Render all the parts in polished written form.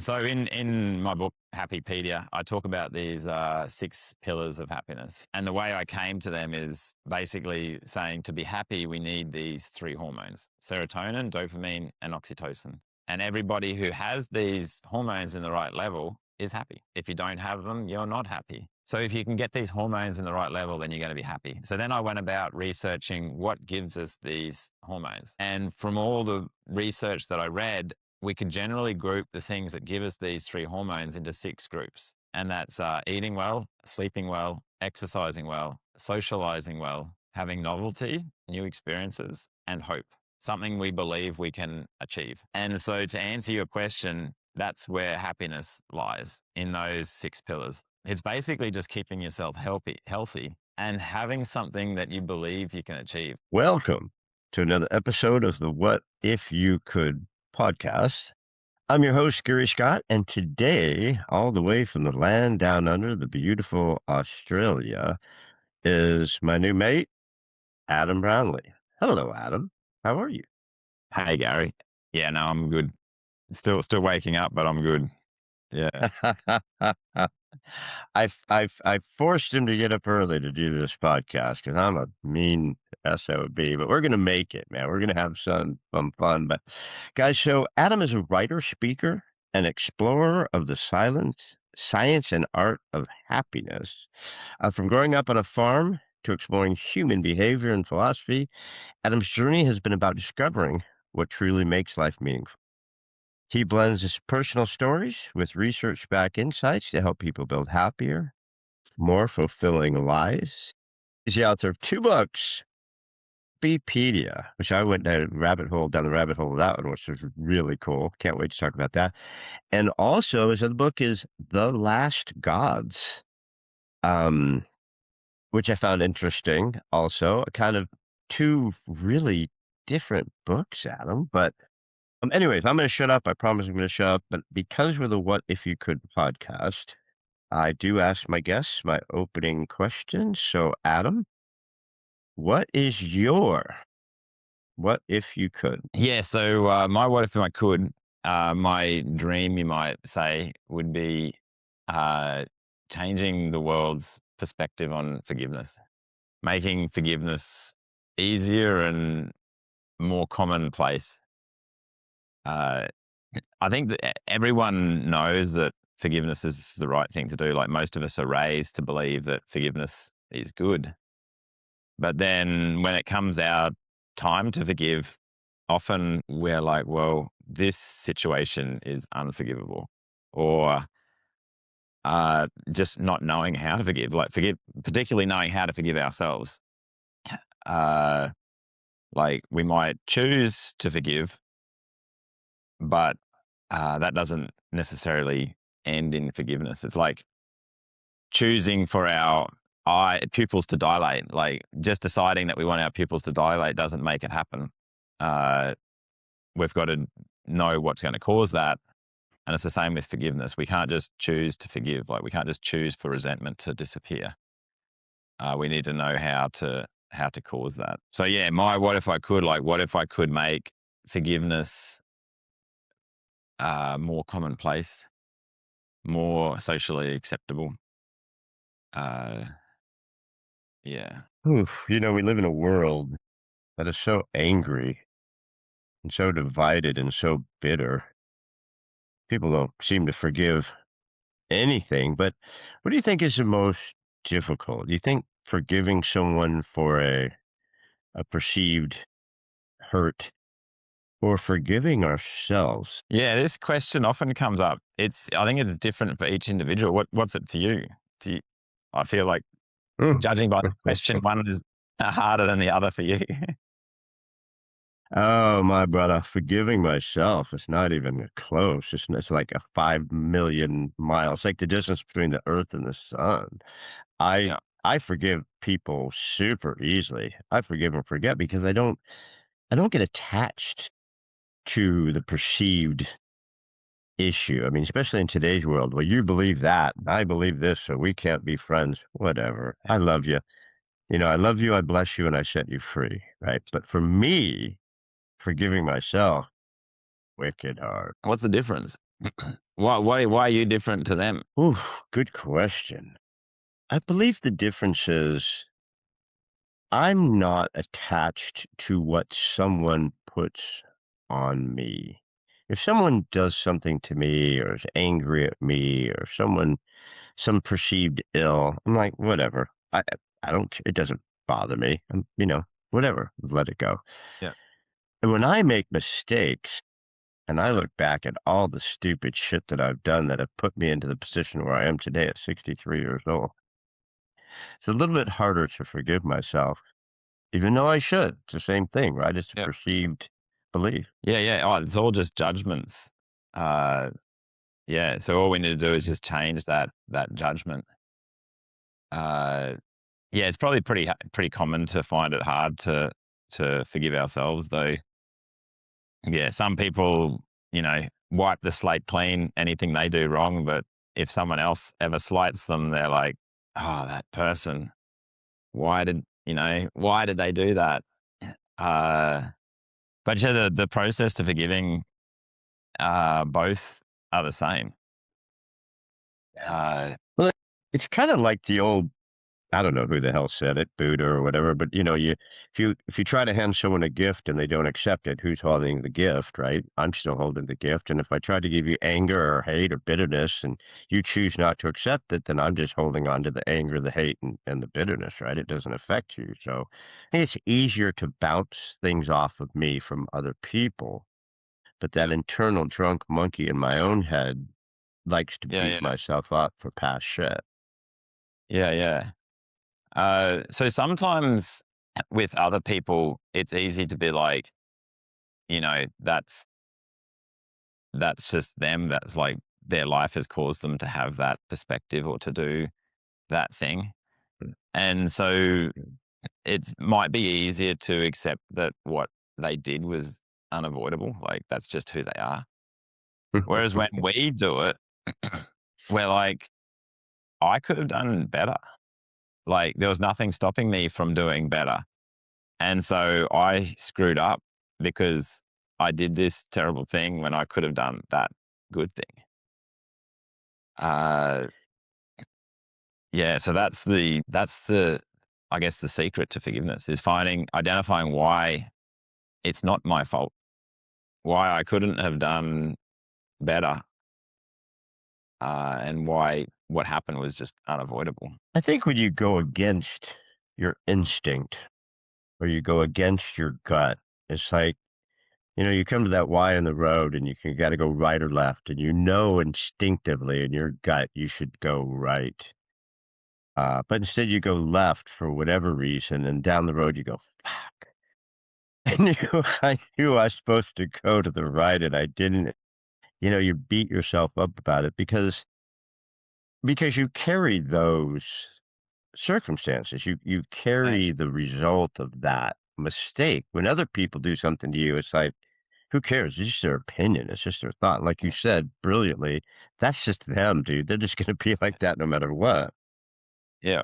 So in my book Happypedia, I talk about these 6 pillars of happiness, and the way I came to them is basically saying to be happy, we need these 3 hormones: serotonin, dopamine, and oxytocin. And everybody who has these hormones in the right level is happy. If you don't have them, you're not happy. So if you can get these hormones in the right level, then you're going to be happy. So then I went about researching what gives us these hormones. And from all the research that I read, we can generally group the things that give us these 3 hormones into 6 groups. And that's eating well, sleeping well, exercising well, socializing well, having novelty, new experiences, and hope, something we believe we can achieve. And so to answer your question, that's where happiness lies, in those 6 pillars. It's basically just keeping yourself healthy and having something that you believe you can achieve. Welcome to another episode of the What If You Could podcast. I'm your host, Gary Scott, and today, all the way from the land down under, the beautiful Australia, is my new mate, Adam Brownlie. Hello, Adam. How are you? Hey, Gary. Yeah, no, I'm good. Still waking up, but I'm good. Yeah. I've forced him to get up early to do this podcast because I'm a mean SOB, but we're gonna make it, man. We're gonna have some fun. But guys, so Adam is a writer, speaker, and explorer of the science and art of happiness. From growing up on a farm to exploring human behavior and philosophy, Adam's journey has been about discovering what truly makes life meaningful. He blends his personal stories with research-backed insights to help people build happier, more fulfilling lives. He's the author of 2 books, Happypedia, which I went down the rabbit hole of that one, which was really cool. Can't wait to talk about that. And also his other book is The Last Gods, um, which I found interesting also. Kind of 2 really different books, Adam, but anyways, I'm going to shut up. I promise I'm going to shut up. But because we're the What If You Could podcast, I do ask my guests my opening question. So, Adam, what is your What If You Could? Yeah. So, my what if I could, my dream, you might say, would be uh, changing the world's perspective on forgiveness, making forgiveness easier and more commonplace. Uh, I think that everyone knows that forgiveness is the right thing to do. Like, most of us are raised to believe that forgiveness is good. But then when it comes our time to forgive, often we're like, well, this situation is unforgivable. Or just not knowing how to forgive, particularly knowing how to forgive ourselves. Uh, like, we might choose to forgive, but that doesn't necessarily end in forgiveness. It's like choosing for our pupils to dilate. Like, just deciding that we want our pupils to dilate doesn't make it happen. Uh, we've got to know what's going to cause that. And it's the same with forgiveness. We can't just choose to forgive. Like, we can't just choose for resentment to disappear. We need to know how to cause that. So yeah, my what if I could, like, what if I could make forgiveness more commonplace, more socially acceptable. Uh, yeah. Oof, we live in a world that is so angry and so divided and so bitter. People don't seem to forgive anything. But what do you think is the most difficult? Do you think forgiving someone for a perceived hurt or forgiving ourselves? Yeah, this question often comes up. I think it's different for each individual. What's it for you? I feel like, Mm. judging by the question, one is harder than the other for you. Oh, my brother, forgiving myself is not even close. It's like a 5 million miles, like the distance between the earth and the sun. I Yeah. I forgive people super easily. I forgive and forget because I don't get attached to the perceived issue. I mean, especially in today's world, well, you believe that, I believe this, so we can't be friends. Whatever. I love you. I love you, I bless you, and I set you free, right? But for me, forgiving myself, wicked hard. What's the difference? Why are you different to them? Ooh, good question. I believe the difference is I'm not attached to what someone puts on me. If someone does something to me or is angry at me or some perceived ill, I'm like, whatever. I don't, it doesn't bother me. Whatever, let it go. Yeah. And when I make mistakes and I look back at all the stupid shit that I've done that have put me into the position where I am today at 63 years old, it's a little bit harder to forgive myself, even though I should. It's the same thing, right? It's a Yeah. perceived belief. Yeah, yeah. Oh, it's all just judgments. Uh, yeah. So all we need to do is just change that judgment. Uh, yeah, it's probably pretty common to find it hard to forgive ourselves, though. Yeah, some people, wipe the slate clean, anything they do wrong, but if someone else ever slights them, they're like, "Oh, that person, why did they do that?" Uh, but yeah, the process to forgiving, both are the same. Uh, Well, it's kind of like the old, I don't know who the hell said it, Buddha or whatever, but if you try to hand someone a gift and they don't accept it, who's holding the gift, right? I'm still holding the gift. And if I try to give you anger or hate or bitterness and you choose not to accept it, then I'm just holding on to the anger, the hate, and the bitterness, right? It doesn't affect you. So I think it's easier to bounce things off of me from other people. But that yeah, internal drunk monkey in my own head likes to yeah, beat yeah, myself up for past shit. yeah, yeah. So sometimes with other people, it's easy to be like, that's just them. That's like their life has caused them to have that perspective or to do that thing. And so it might be easier to accept that what they did was unavoidable. Like that's just who they are. Whereas when we do it, we're like, I could have done better. Like there was nothing stopping me from doing better. And so I screwed up because I did this terrible thing when I could have done that good thing. Uh, yeah, so that's the I guess the secret to forgiveness is identifying why it's not my fault, why I couldn't have done better, and why what happened was just unavoidable. I think when you go against your instinct or you go against your gut, it's like, you come to that Y in the road and you can got to go right or left, and instinctively in your gut you should go right. But instead you go left for whatever reason, and down the road you go, fuck. I knew I was supposed to go to the right and I didn't. You beat yourself up about it because you carry those circumstances. You Right. carry the result of that mistake. When other people do something to you, it's like, who cares? It's just their opinion. It's just their thought. Like you said brilliantly, that's just them, dude. They're just going to be like that no matter what. Yeah.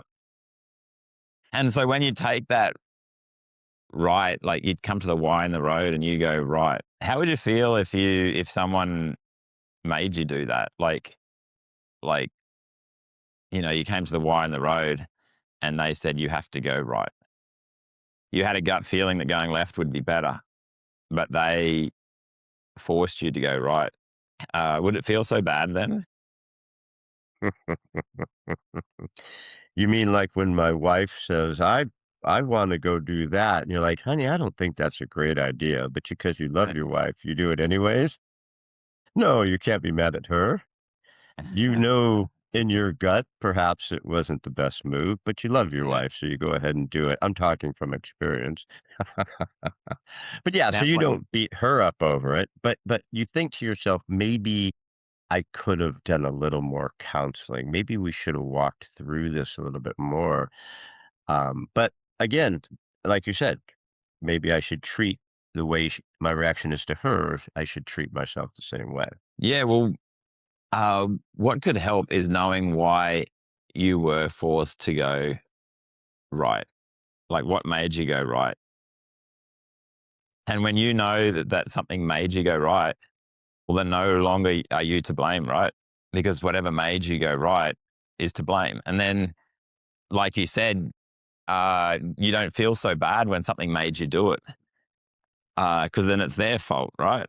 And so when you take that right, like you'd come to the Y in the road and you go right, how would you feel if someone made you do that? Like, you came to the Y in the road and they said you have to go right. You had a gut feeling that going left would be better, but they forced you to go right. Would it feel so bad then? You mean like when my wife says, I want to go do that. And you're like, honey, I don't think that's a great idea. But because you love Right. your wife, you do it anyways. No, you can't be mad at her. You know in your gut, perhaps it wasn't the best move, but you love your Yeah. wife, so you go ahead and do it. I'm talking from experience. But yeah, so Now, you when don't beat her up over it, but you think to yourself, maybe I could have done a little more counseling. Maybe we should have walked through this a little bit more. But again, like you said, maybe I should treat the way my reaction is to her, I should treat myself the same way. yeah, well, what could help is knowing why you were forced to go right. Like, what made you go right? And when you know that something made you go right, well, then no longer are you to blame, right? Because whatever made you go right is to blame. And then, like you said, you don't feel so bad when something made you do it, because then it's their fault, right?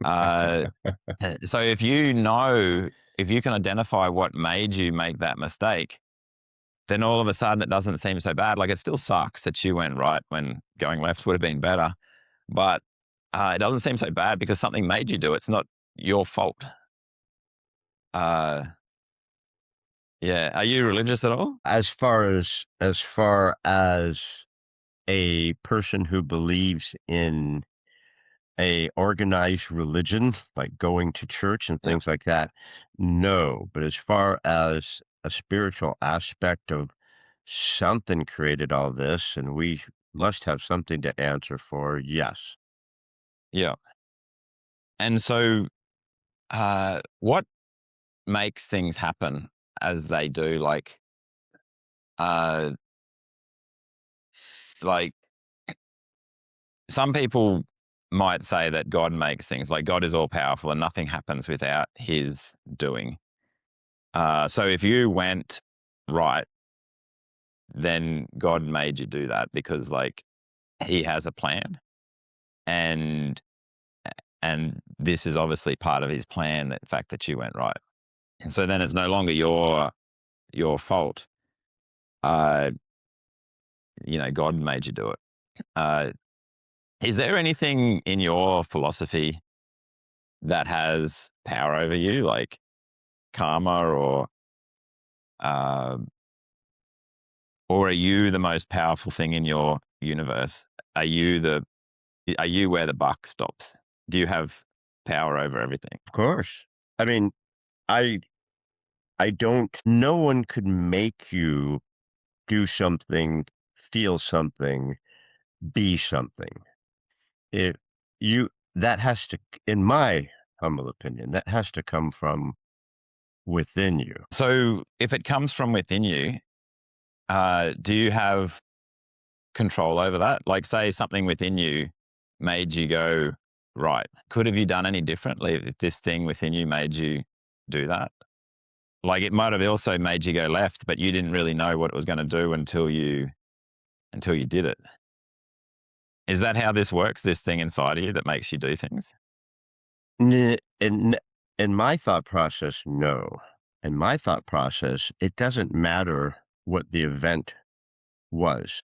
Uh, so if you can identify what made you make that mistake, then all of a sudden it doesn't seem so bad. Like, it still sucks that you went right when going left would have been better, but it doesn't seem so bad because something made you do it. It's not your fault. Uh, yeah. Are you religious at all? As far as a person who believes in a organized religion, like going to church and Yeah. things like that, no. But as far as a spiritual aspect of something created all this and we must have something to answer for, yes. Yeah. And so, what makes things happen as they do? Uh, like some people might say that God makes things, like God is all powerful and nothing happens without his doing. So if you went right, then God made you do that because like he has a plan, and and this is obviously part of his plan, the fact that you went right. And so then it's no longer your fault. Uh, God made you do it. Uh, is there anything in your philosophy that has power over you, like karma, uh, or are you the most powerful thing in your universe? Are you where the buck stops? Do you have power over everything? Of course. I mean, I I don't no one could make you do something, feel something, be something. It you that has to, in my humble opinion, that has to come from within you. So if it comes from within you, do you have control over that? Like, say something within you made you go right. Could have you done any differently if this thing within you made you do that? Like, it might have also made you go left, but you didn't really know what it was going to do until you did it. Is that how this works? This thing inside of you that makes you do things? In my thought process, no. In my thought process, it doesn't matter what the event was,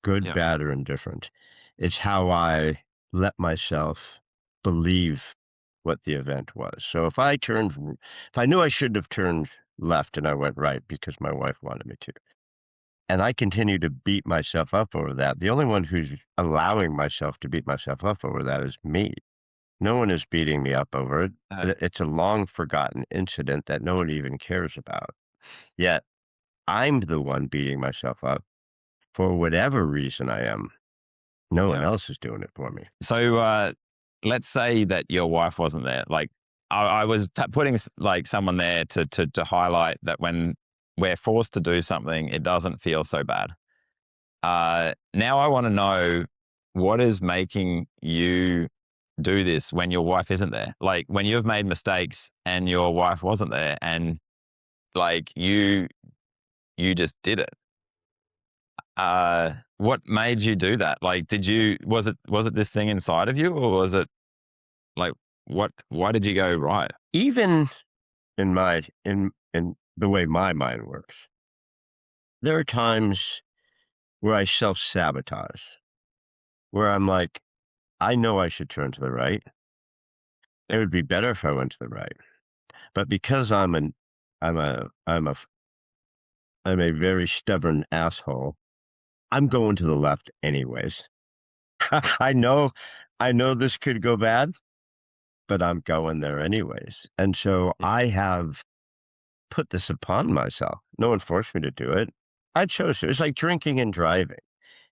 good, Yeah. bad, or indifferent. It's how I let myself believe what the event was. So if I knew I shouldn't have turned left and I went right because my wife wanted me to, and I continue to beat myself up over that, the only one who's allowing myself to beat myself up over that is me. No one is beating me up over it. It's a long forgotten incident that no one even cares about. Yet I'm the one beating myself up for whatever reason I am. No one Yeah. else is doing it for me. So let's say that your wife wasn't there. Like, I was putting like someone there to highlight that when we're forced to do something, it doesn't feel so bad. Now I want to know what is making you do this when your wife isn't there. Like, when you've made mistakes and your wife wasn't there, and like you just did it. What made you do that? Like, was it this thing inside of you, or was it like why did you go right? Even in the way my mind works, there are times where I self-sabotage, where I'm like, I know I should turn to the right. It would be better if I went to the right. But because I'm a I'm a I'm a very stubborn asshole, I'm going to the left anyways. I know I know this could go bad, but I'm going there anyways. And so Yeah. I have put this upon myself. No one forced me to do it. I chose to. It's like drinking and driving.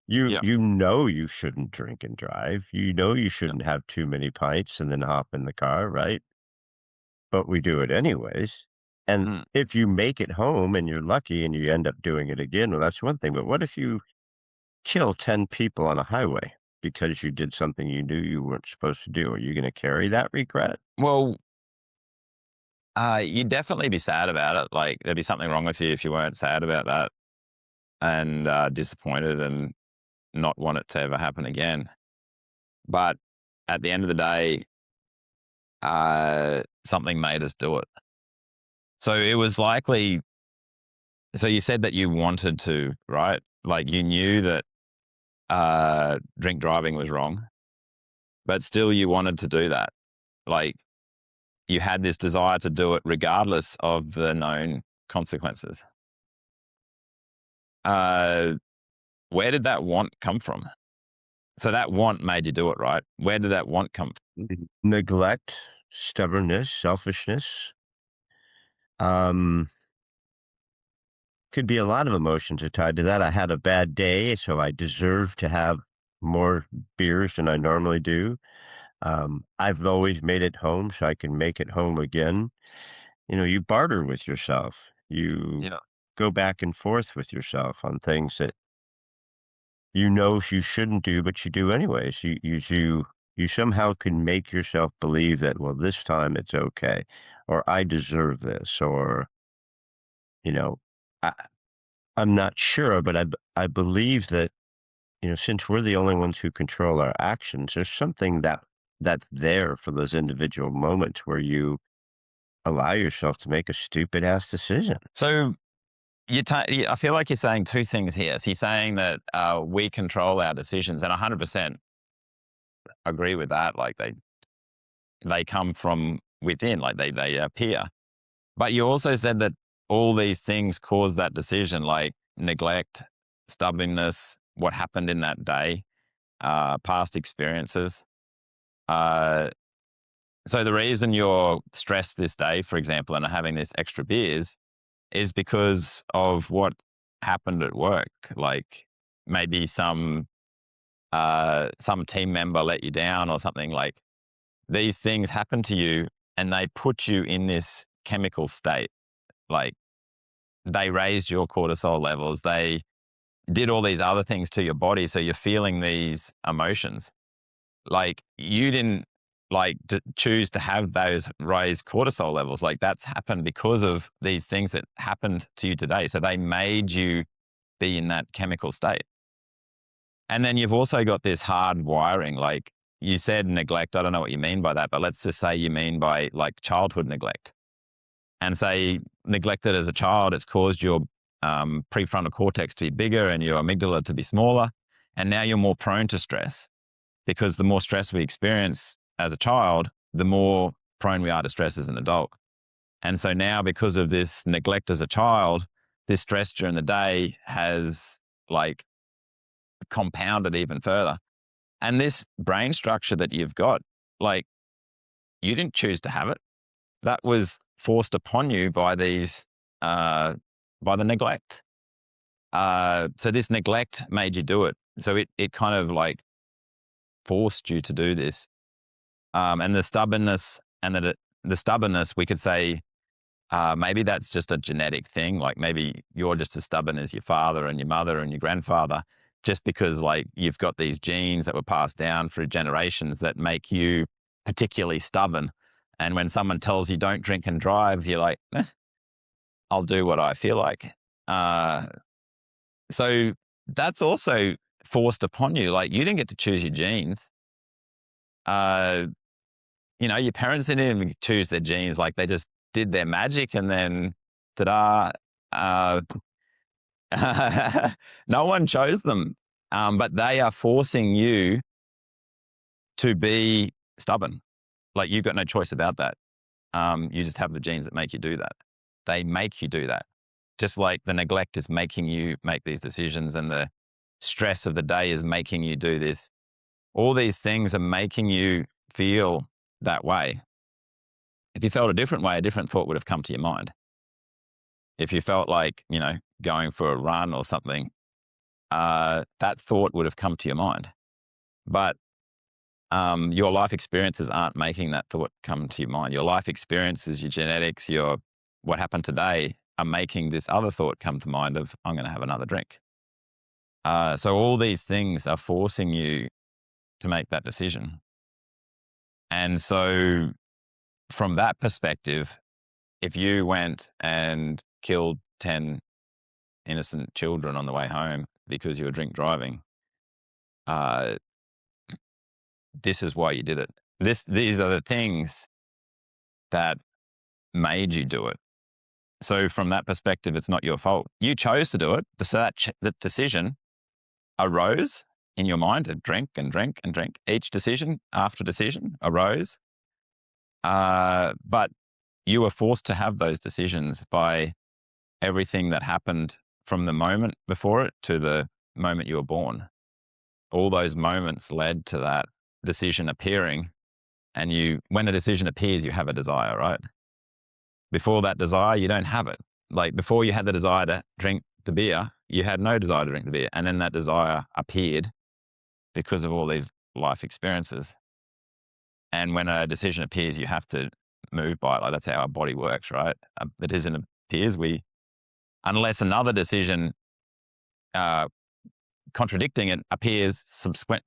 Yeah. You know you shouldn't drink and drive. You know you Yeah. shouldn't have too many pints and then hop in the car, right? But we do it anyways. And Mm. if you make it home and you're lucky and you end up doing it again, well, that's one thing. But what if you kill 10 people on a highway? because you did something you knew you weren't supposed to do? Are you going to carry that regret? Well, you'd definitely be sad about it. Like there'd be something wrong with you if you weren't sad about that and disappointed and not want it to ever happen again. But at the end of the day, something made us do it. So it was likely. So you said that you wanted to, right? Like you knew that drink driving was wrong, but still you wanted to do that. Like you had this desire to do it regardless of the known consequences. Uh, where did that want come from? So that want made you do it, right? Where did that want come from? Neglect, stubbornness, selfishness. Um, could be a lot of emotions are tied to that. I had a bad day, so I deserve to have more beers than I normally do. I've always made it home, so I can make it home again. You barter with yourself. You Yeah. go back and forth with yourself on things that you shouldn't do, but you do anyways. You somehow can make yourself believe that, well, this time it's okay, or I deserve this, or you know, I, I'm not sure, but I believe that since we're the only ones who control our actions, there's something that's there for those individual moments where you allow yourself to make a stupid ass decision. So I feel like you're saying two things here. So you're saying that we control our decisions, and 100% agree with that. Like they come from within, like they appear. But you also said that all these things cause that decision, like neglect, stubbornness, what happened in that day, past experiences. Uh, so the reason you're stressed this day, for example, and are having this extra beers is because of what happened at work. Like maybe some team member let you down or something. Like these things happen to you and they put you in this chemical state. Like they raised your cortisol levels. They did all these other things to your body. So you're feeling these emotions. Like you didn't choose to have those raised cortisol levels. Like that's happened because of these things that happened to you today. So they made you be in that chemical state. And then you've also got this hard wiring. Like you said neglect. I don't know what you mean by that, but let's just say you mean by like childhood neglect. And say neglected as a child, it's caused your prefrontal cortex to be bigger and your amygdala to be smaller. And now you're more prone to stress because the more stress we experience as a child, the more prone we are to stress as an adult. And so now, because of this neglect as a child, this stress during the day has like compounded even further. And this brain structure that you've got, like you didn't choose to have it. That was forced upon you by by the neglect. So this neglect made you do it. So it kind of like forced you to do this. And the stubbornness the stubbornness, we could say maybe that's just a genetic thing. Like maybe you're just as stubborn as your father and your mother and your grandfather, just because like you've got these genes that were passed down through generations that make you particularly stubborn. And when someone tells you don't drink and drive, you're like, I'll do what I feel like. Uh, so that's also forced upon you. Like you didn't get to choose your genes. Uh, your parents didn't even choose their genes. Like they just did their magic and then ta-da. Uh, no one chose them. But they are forcing you to be stubborn. Like you've got no choice about that. You just have the genes that make you do that. They make you do that. Just like the neglect is making you make these decisions and the stress of the day is making you do this. All these things are making you feel that way. If you felt a different way, a different thought would have come to your mind. If you felt like, going for a run or something, that thought would have come to your mind. But your life experiences aren't making that thought come to your mind. Your life experiences, your genetics, your what happened today are making this other thought come to mind of, I'm going to have another drink. So all these things are forcing you to make that decision. And so from that perspective, if you went and killed 10 innocent children on the way home because you were drink driving, uh, this is why you did it. These are the things that made you do it. So from that perspective, it's not your fault. You chose to do it. So that decision arose in your mind to drink and drink and drink. Each decision after decision arose. But you were forced to have those decisions by everything that happened from the moment before it to the moment you were born. All those moments led to that decision appearing. And when a decision appears, you have a desire, right? Before that desire, you don't have it. Like before you had the desire to drink the beer, you had no desire to drink the beer. And then that desire appeared because of all these life experiences. And when a decision appears, you have to move by it. Like that's how our body works, right? The decision appears, unless another decision contradicting it appears subsequent,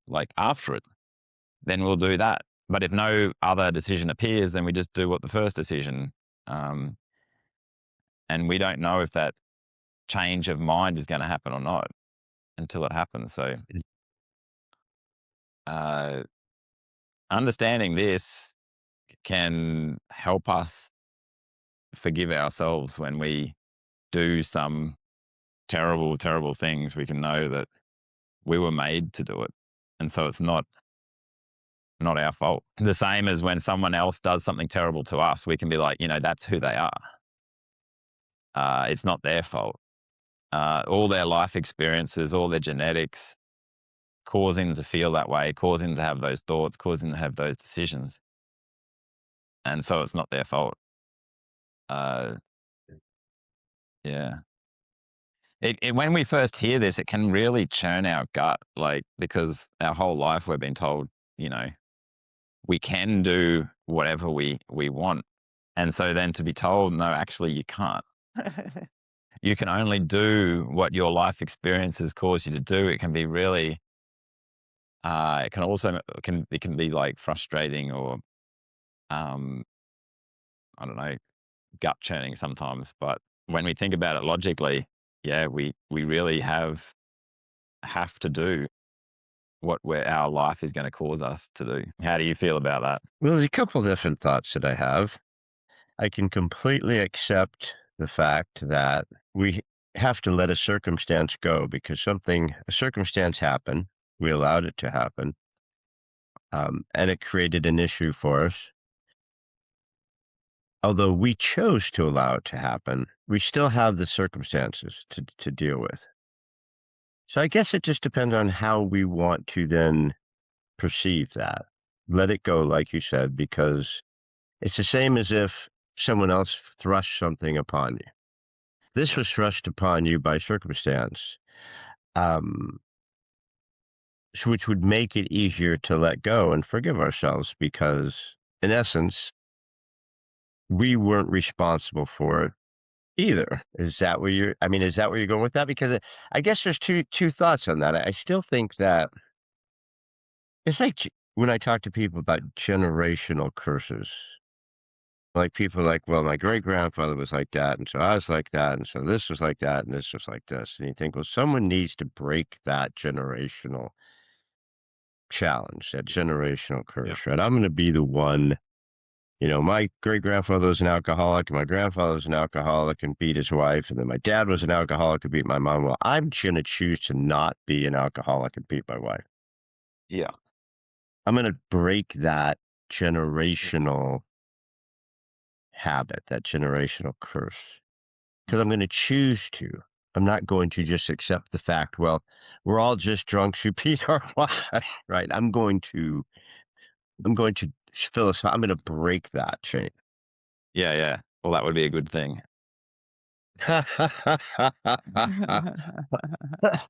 like after it, then we'll do that. But if no other decision appears, then we just do what the first decision. And we don't know if that change of mind is going to happen or not until it happens. So understanding this can help us forgive ourselves when we do some terrible, terrible things. We can know that we were made to do it. And so it's not our fault. The same as when someone else does something terrible to us, we can be like, that's who they are. It's not their fault. All their life experiences, all their genetics, causing them to feel that way, causing them to have those thoughts, causing them to have those decisions. And so it's not their fault. Yeah. When we first hear this, it can really churn our gut, like, because our whole life we've been told, we can do whatever we want. And so then to be told, no, actually you can't. You can only do what your life experiences cause you to do. It can be really, it can be like frustrating or, I don't know, gut churning sometimes. But when we think about it logically, yeah, we really have to do what our life is going to cause us to do. How do you feel about that? Well, there's a couple of different thoughts that I have. I can completely accept the fact that we have to let a circumstance go because a circumstance happened. We allowed it to happen. And it created an issue for us. Although we chose to allow it to happen, we still have the circumstances to deal with. So I guess it just depends on how we want to then perceive that. Let it go, like you said, because it's the same as if someone else thrust something upon you. This was thrust upon you by circumstance, which would make it easier to let go and forgive ourselves because, in essence, we weren't responsible for it either. Is that where you're going with that? Because I guess there's two thoughts on that. I still think that it's like when I talk to people about generational curses. Like people are like, well, my great grandfather was like that, and so I was like that, and so this was like that, and this was like this. And you think, well, someone needs to break that generational challenge, that generational curse, right? I'm going to be the one. My great grandfather was an alcoholic, and my grandfather was an alcoholic and beat his wife, and then my dad was an alcoholic and beat my mom. Well, I'm going to choose to not be an alcoholic and beat my wife. Yeah. I'm going to break that generational habit, that generational curse, because I'm going to choose to. I'm not going to just accept the fact, well, we're all just drunks who beat our wife, right? I'm going to I'm going to break that chain. Yeah. Well, that would be a good thing.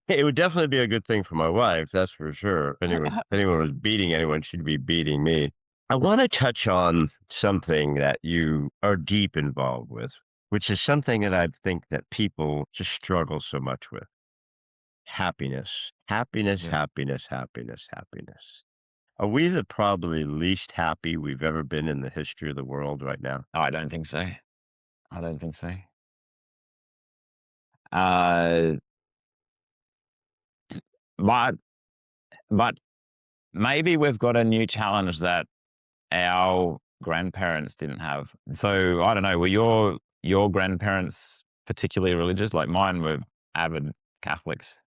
It would definitely be a good thing for my wife, that's for sure. If anyone was beating anyone, she'd be beating me. I want to touch on something that you are deep involved with, which is something that I think that people just struggle so much with. happiness, happiness, Yeah. happiness, happiness, happiness. Are we the probably least happy we've ever been in the history of the world right now? I don't think so. I don't think so. Uh, but but maybe we've got a new challenge that our grandparents didn't have. So I don't know. Were your grandparents particularly religious? Like mine were avid Catholics.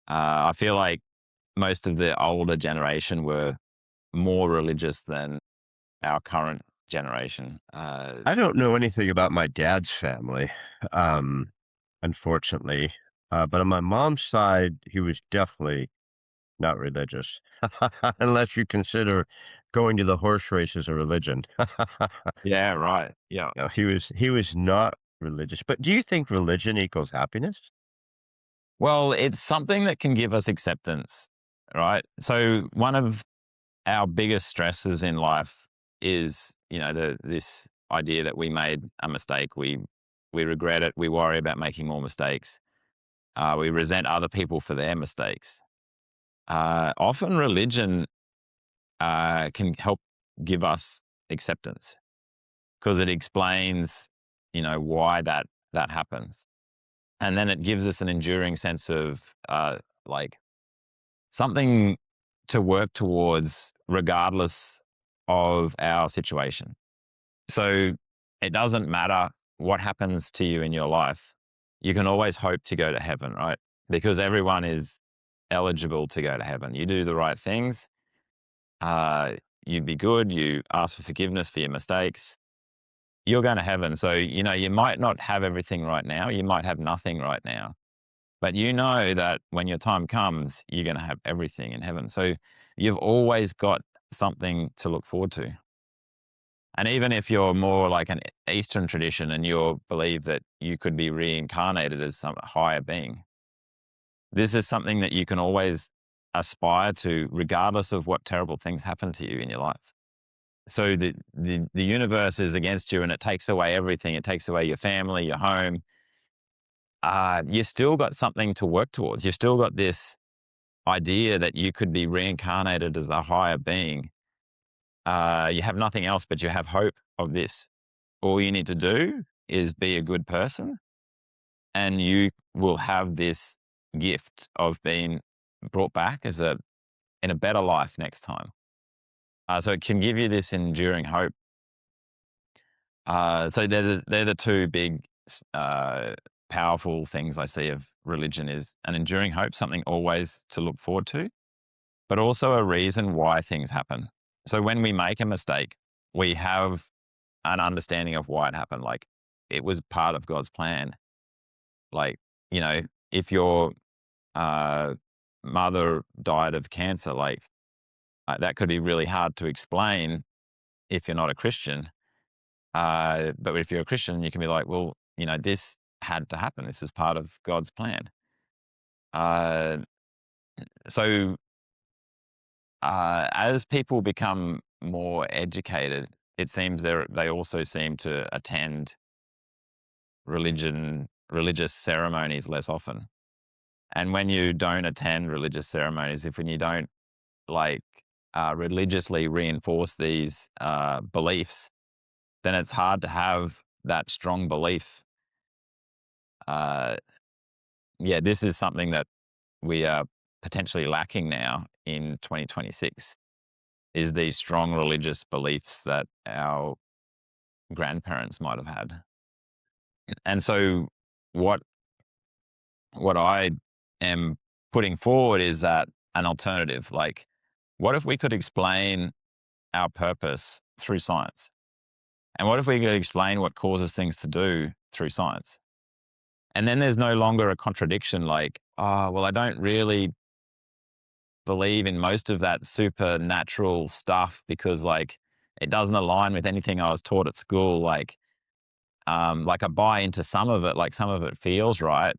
I feel like most of the older generation were more religious than our current generation. I don't know anything about my dad's family, um, unfortunately. But on my mom's side, he was definitely not religious, unless you consider going to the horse races a religion. Yeah, right. Yeah. No, he was not religious. But do you think religion equals happiness? Well, it's something that can give us acceptance, right? So one of our biggest stresses in life is, this idea that we made a mistake. We regret it. We worry about making more mistakes. We resent other people for their mistakes. Often religion can help give us acceptance because it explains, why that happens, and then it gives us an enduring sense of like something to work towards, regardless of our situation. So it doesn't matter what happens to you in your life. You can always hope to go to heaven, right? Because everyone is eligible to go to heaven. You do the right things. Uh, you be good. You ask for forgiveness for your mistakes. You're going to heaven. So, you might not have everything right now. You might have nothing right now. But you know that when your time comes, you're going to have everything in heaven. So you've always got something to look forward to. And even if you're more like an Eastern tradition and you believe that you could be reincarnated as some higher being, this is something that you can always aspire to, regardless of what terrible things happen to you in your life. So the universe is against you and it takes away everything. It takes away your family, your home. You've still got something to work towards. You've still got this idea that you could be reincarnated as a higher being. You have nothing else, but you have hope of this. All you need to do is be a good person, and you will have this gift of being brought back in a better life next time. So it can give you this enduring hope. So they're the two big, powerful things I see of religion: is an enduring hope, something always to look forward to, but also a reason why things happen. So when we make a mistake, we have an understanding of why it happened. Like, it was part of God's plan. Like, you know, if your uh, mother died of cancer, like, that could be really hard to explain if you're not a Christian. But if you're a Christian, you can be like, well, this had to happen. This is part of God's plan. Uh, so as people become more educated, it seems they also seem to attend religious ceremonies less often. And when you don't attend religious ceremonies, when you don't like religiously reinforce these beliefs, then it's hard to have that strong belief. Uh, yeah, this is something that we are potentially lacking now in 2026, is these strong religious beliefs that our grandparents might have had. And so what what I am putting forward is that an alternative. Like, what if we could explain our purpose through science? And what if we could explain what causes things to do through science? And then there's no longer a contradiction like, oh, well, I don't really believe in most of that supernatural stuff because, like, it doesn't align with anything I was taught at school. Like I buy into some of it, like some of it feels right,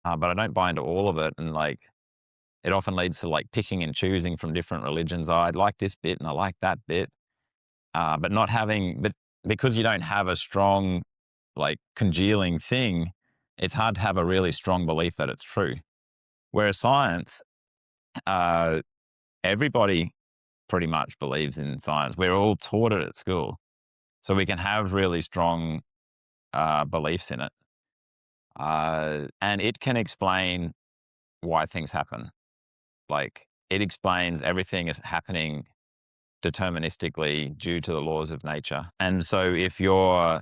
but I don't buy into all of it. And like, it often leads to like picking and choosing from different religions. I like this bit and I like that bit, but not having, but because you don't have a strong, like, congealing thing, it's hard to have a really strong belief that it's true. Whereas science, everybody pretty much believes in science. We're all taught it at school. So we can have really strong beliefs in it. And it can explain why things happen. Like, it explains everything is happening deterministically due to the laws of nature. And so if your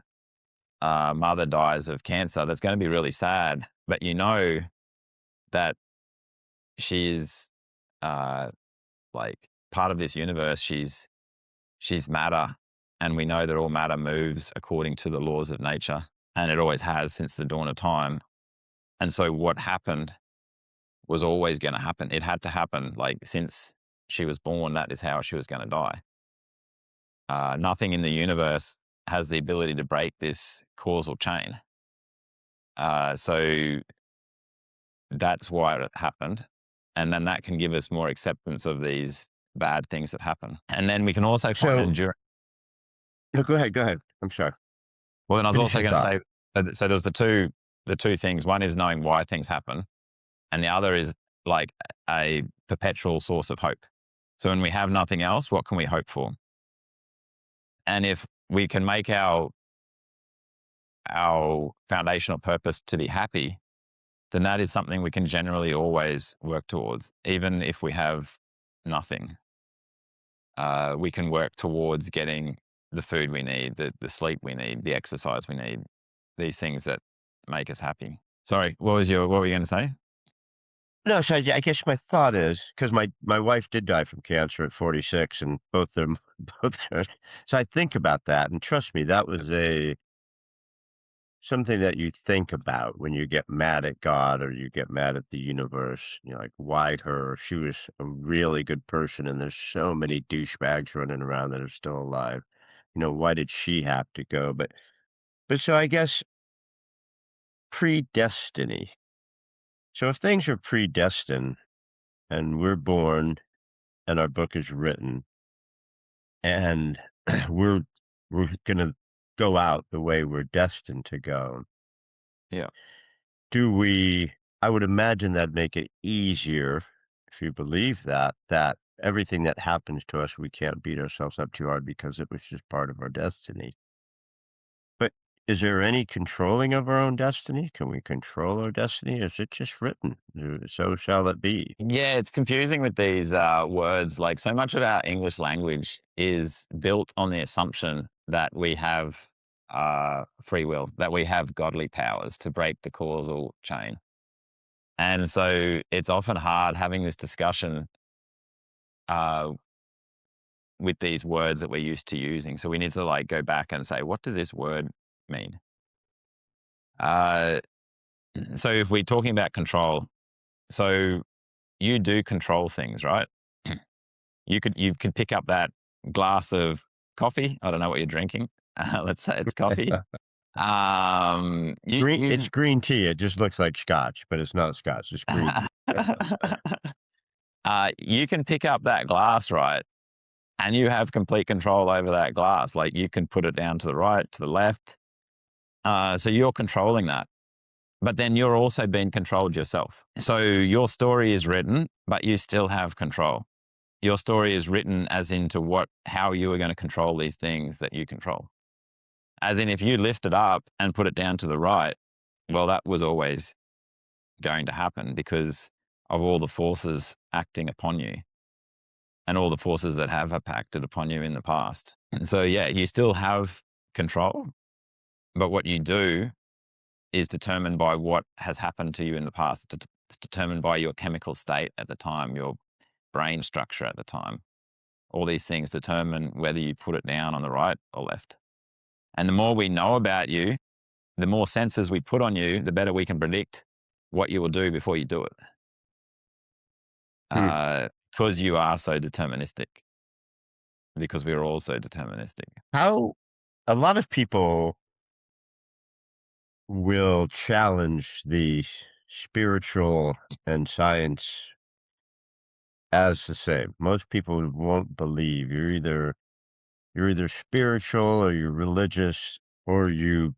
mother dies of cancer, that's going to be really sad. But you know that she is like part of this universe. She's matter, and we know that all matter moves according to the laws of nature, and it always has since the dawn of time. And so what happened was always going to happen. It had to happen. Like, since she was born, that is how she was going to die. Nothing in the universe has the ability to break this causal chain. So that's why it happened. And then that can give us more acceptance of these bad things that happen. And then we can also find So, endurance. no, go ahead. Go ahead. I'm sorry. Well, then I was Finish also your going to thought. say, so there's the two things. One is knowing why things happen, and the other is like a perpetual source of hope. So when we have nothing else, what can we hope for? And if we can make our foundational purpose to be happy, then that is something we can generally always work towards, even if we have nothing. We can work towards getting the food we need, the sleep we need, the exercise we need, these things that make us happy. Sorry, what were you going to say? No, so I guess my thought is because my wife did die from cancer at 46, and both them both. So I think about that, and trust me, that was a something that you think about when you get mad at God or you get mad at the universe. You know, like, why her? She was a really good person, and there's so many douchebags running around that are still alive. You know, why did she have to go? But so I guess predestiny. So if things are predestined and we're born and our book is written and we're we're gonna go out the way we're destined to go, Yeah. do we I would imagine that'd make it easier if you believe that everything that happens to us, we can't beat ourselves up too hard because it was just part of our destiny. But is there any controlling of our own destiny? Can we control our destiny? Is it just written? So shall it be? Yeah, it's confusing with these words. Like, so much of our English language is built on the assumption that we have free will, that we have godly powers to break the causal chain. And so it's often hard having this discussion uh, with these words that we're used to using. So we need to like go back and say, what does this word mean? Uh, so if we're talking about control, so you do control things, right? You could pick up that glass of coffee. I don't know what you're drinking. Let's say it's coffee. You Green, you it's green tea. It just looks like scotch, but it's not scotch. It's green tea. That's what I'm saying. you can pick up that glass, right? And you have complete control over that glass. Like, you can put it down to the right, to the left. So you're controlling that. But then you're also being controlled yourself. So your story is written, but you still have control. Your story is written as into how you are going to control these things that you control. As in, if you lift it up and put it down to the right, well, that was always going to happen because of all the forces acting upon you and all the forces that have acted upon you in the past. And so, yeah, you still have control, but what you do is determined by what has happened to you in the past. It's determined by your chemical state at the time, your brain structure at the time. All these things determine whether you put it down on the right or left. And the more we know about you, the more sensors we put on you, the better we can predict what you will do before you do it. Hmm. Because you are so deterministic, because we're all so deterministic. How a lot of people will challenge the spiritual and science as the same. Most people won't believe you're either spiritual or you're religious or you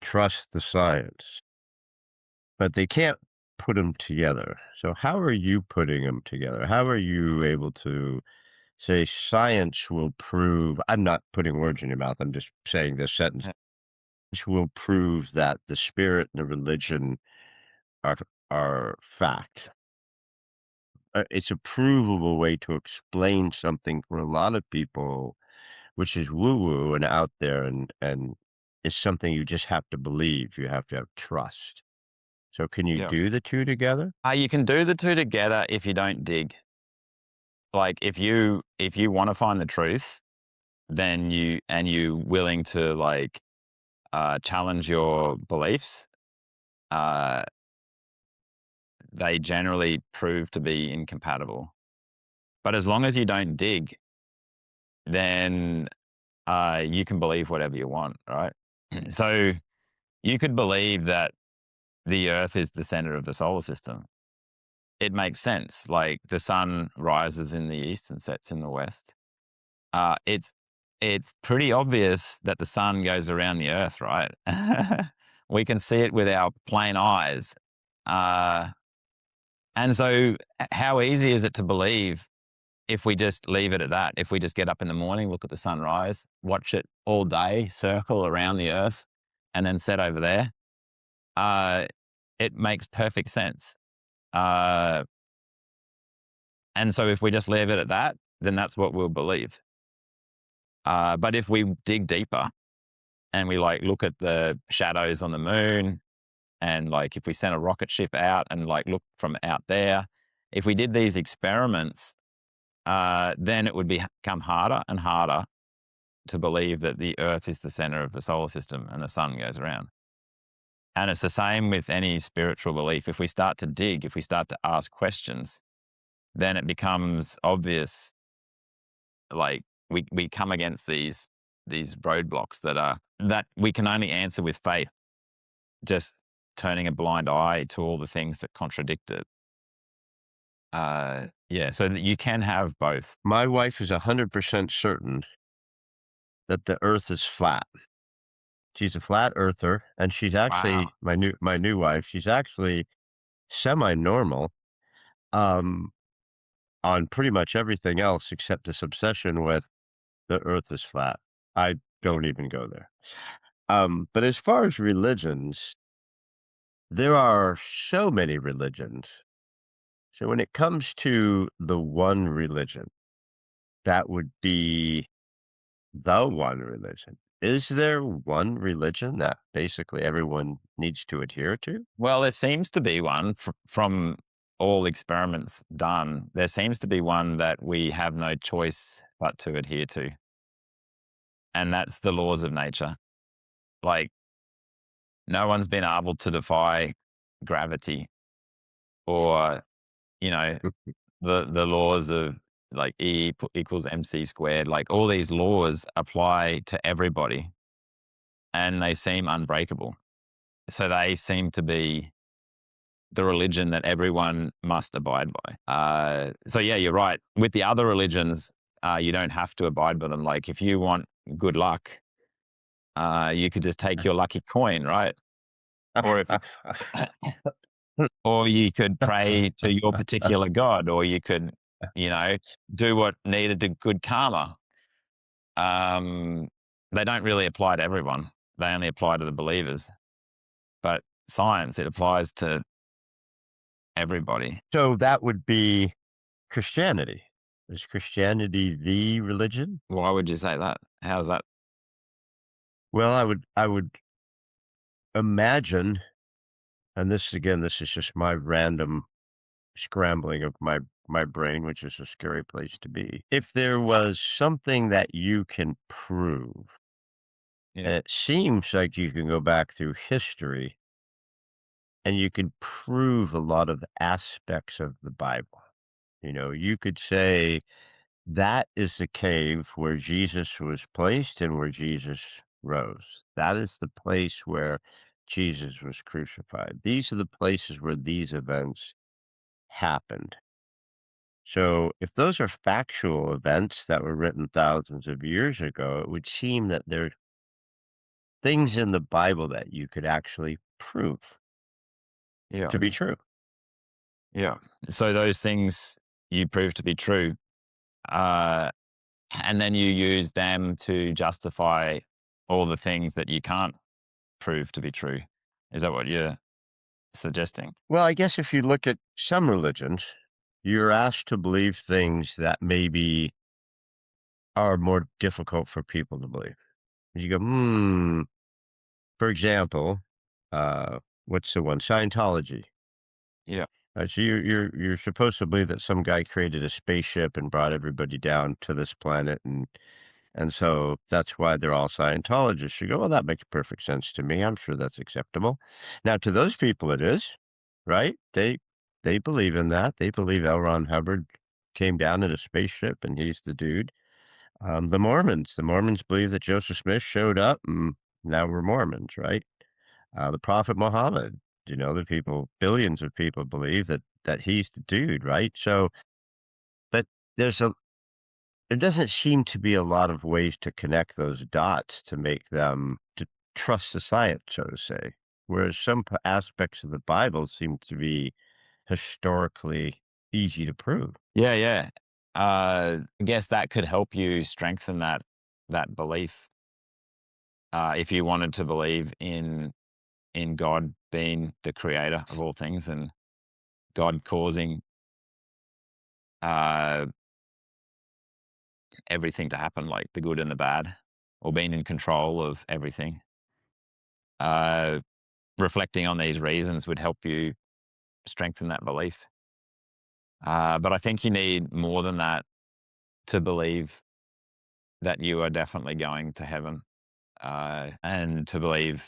trust the science. But they can't put them together. So how are you putting them together? How are you able to say science will prove, I'm not putting words in your mouth, I'm just saying this sentence, will prove that the spirit and the religion are are fact. It's a provable way to explain something for a lot of people, which is woo woo and out there, and it's something you just have to believe. You have to have trust. So, can you Yeah. do the two together? You can do the two together if you don't dig. Like if you want to find the truth, then you willing to like challenge your beliefs, uh, they generally prove to be incompatible. But as long as you don't dig, then you can believe whatever you want, right? So you could believe that the Earth is the center of the solar system. It makes sense. Like the sun rises in the east and sets in the west. Uh, it's it's pretty obvious that the sun goes around the Earth, right? We can see it with our plain eyes. Uh, and so, how easy is it to believe if we just leave it at that? If we just get up in the morning, look at the sunrise, watch it all day, circle around the Earth, and then set over there? Uh, it makes perfect sense. Uh, and so, if we just leave it at that, then that's what we'll believe. But if we dig deeper and we like look at the shadows on the moon, and like if we sent a rocket ship out and like look from out there, if we did these experiments, then it would become harder and harder to believe that the Earth is the center of the solar system and the sun goes around. And it's the same with any spiritual belief. If we start to dig, if we start to ask questions, then it becomes obvious. Like we come against these roadblocks that we can only answer with faith, just turning a blind eye to all the things that contradict it. Yeah, so that you can have both. My wife is 100% certain that the Earth is flat. She's a flat earther, and she's Wow. actually my new wife. She's actually semi-normal um, on pretty much everything else except this obsession with the Earth is flat. I don't even go there. But as far as religions, there are so many religions. So when it comes to the one religion, that would be the one religion. Is there one religion that basically everyone needs to adhere to? Well, there seems to be one from all experiments done. There seems to be one that we have no choice but to adhere to, and that's the laws of nature. Like, no one's been able to defy gravity or, you know, the laws of like equals MC squared. Like, all these laws apply to everybody and they seem unbreakable. So they seem to be the religion that everyone must abide by. So yeah, you're right. With the other religions, you don't have to abide by them. Like if you want good luck, you could just take your lucky coin, right? Or if, or you could pray to your particular god, or you could, you know, do what needed to good karma. Um, they don't really apply to everyone. They only apply to the believers. But science, it applies to everybody. So that would be Christianity. Is Christianity the religion? Why would you say that? How's that? Well, I would imagine, and this is just my random scrambling of my brain, which is a scary place to be. If there was something that you can prove, Yeah. and it seems like you can go back through history and you can prove a lot of aspects of the Bible. You could say that is the cave where Jesus was placed and where Jesus rose. That is the place where Jesus was crucified. These are the places where these events happened. So, if those are factual events that were written thousands of years ago, it would seem that there are things in the Bible that you could actually prove Yeah. to be true. Yeah. So those things you prove to be true, uh, and then you use them to justify all the things that you can't prove to be true. Is that what you're suggesting? Well, I guess if you look at some religions, you're asked to believe things that maybe are more difficult for people to believe. You go, for example, what's the one? Scientology. Yeah. So you're supposed to believe that some guy created a spaceship and brought everybody down to this planet, and so that's why they're all Scientologists. You go, well, that makes perfect sense to me. I'm sure that's acceptable. Now, to those people, it is, right? They believe in that. They believe L. Ron Hubbard came down in a spaceship and he's the dude. The Mormons believe that Joseph Smith showed up and now we're Mormons, right? The Prophet Muhammad, the people, billions of people believe that he's the dude, right? So, but there's a there doesn't seem to be a lot of ways to connect those dots to make them to trust the science, so to say. Whereas some aspects of the Bible seem to be historically easy to prove. Yeah, yeah. I guess that could help you strengthen that belief. If you wanted to believe in God being the creator of all things and God causing uh, everything to happen, like the good and the bad, or being in control of everything. Uh, Reflecting on these reasons would help you strengthen that belief. But I think you need more than that to believe that you are definitely going to heaven, and to believe,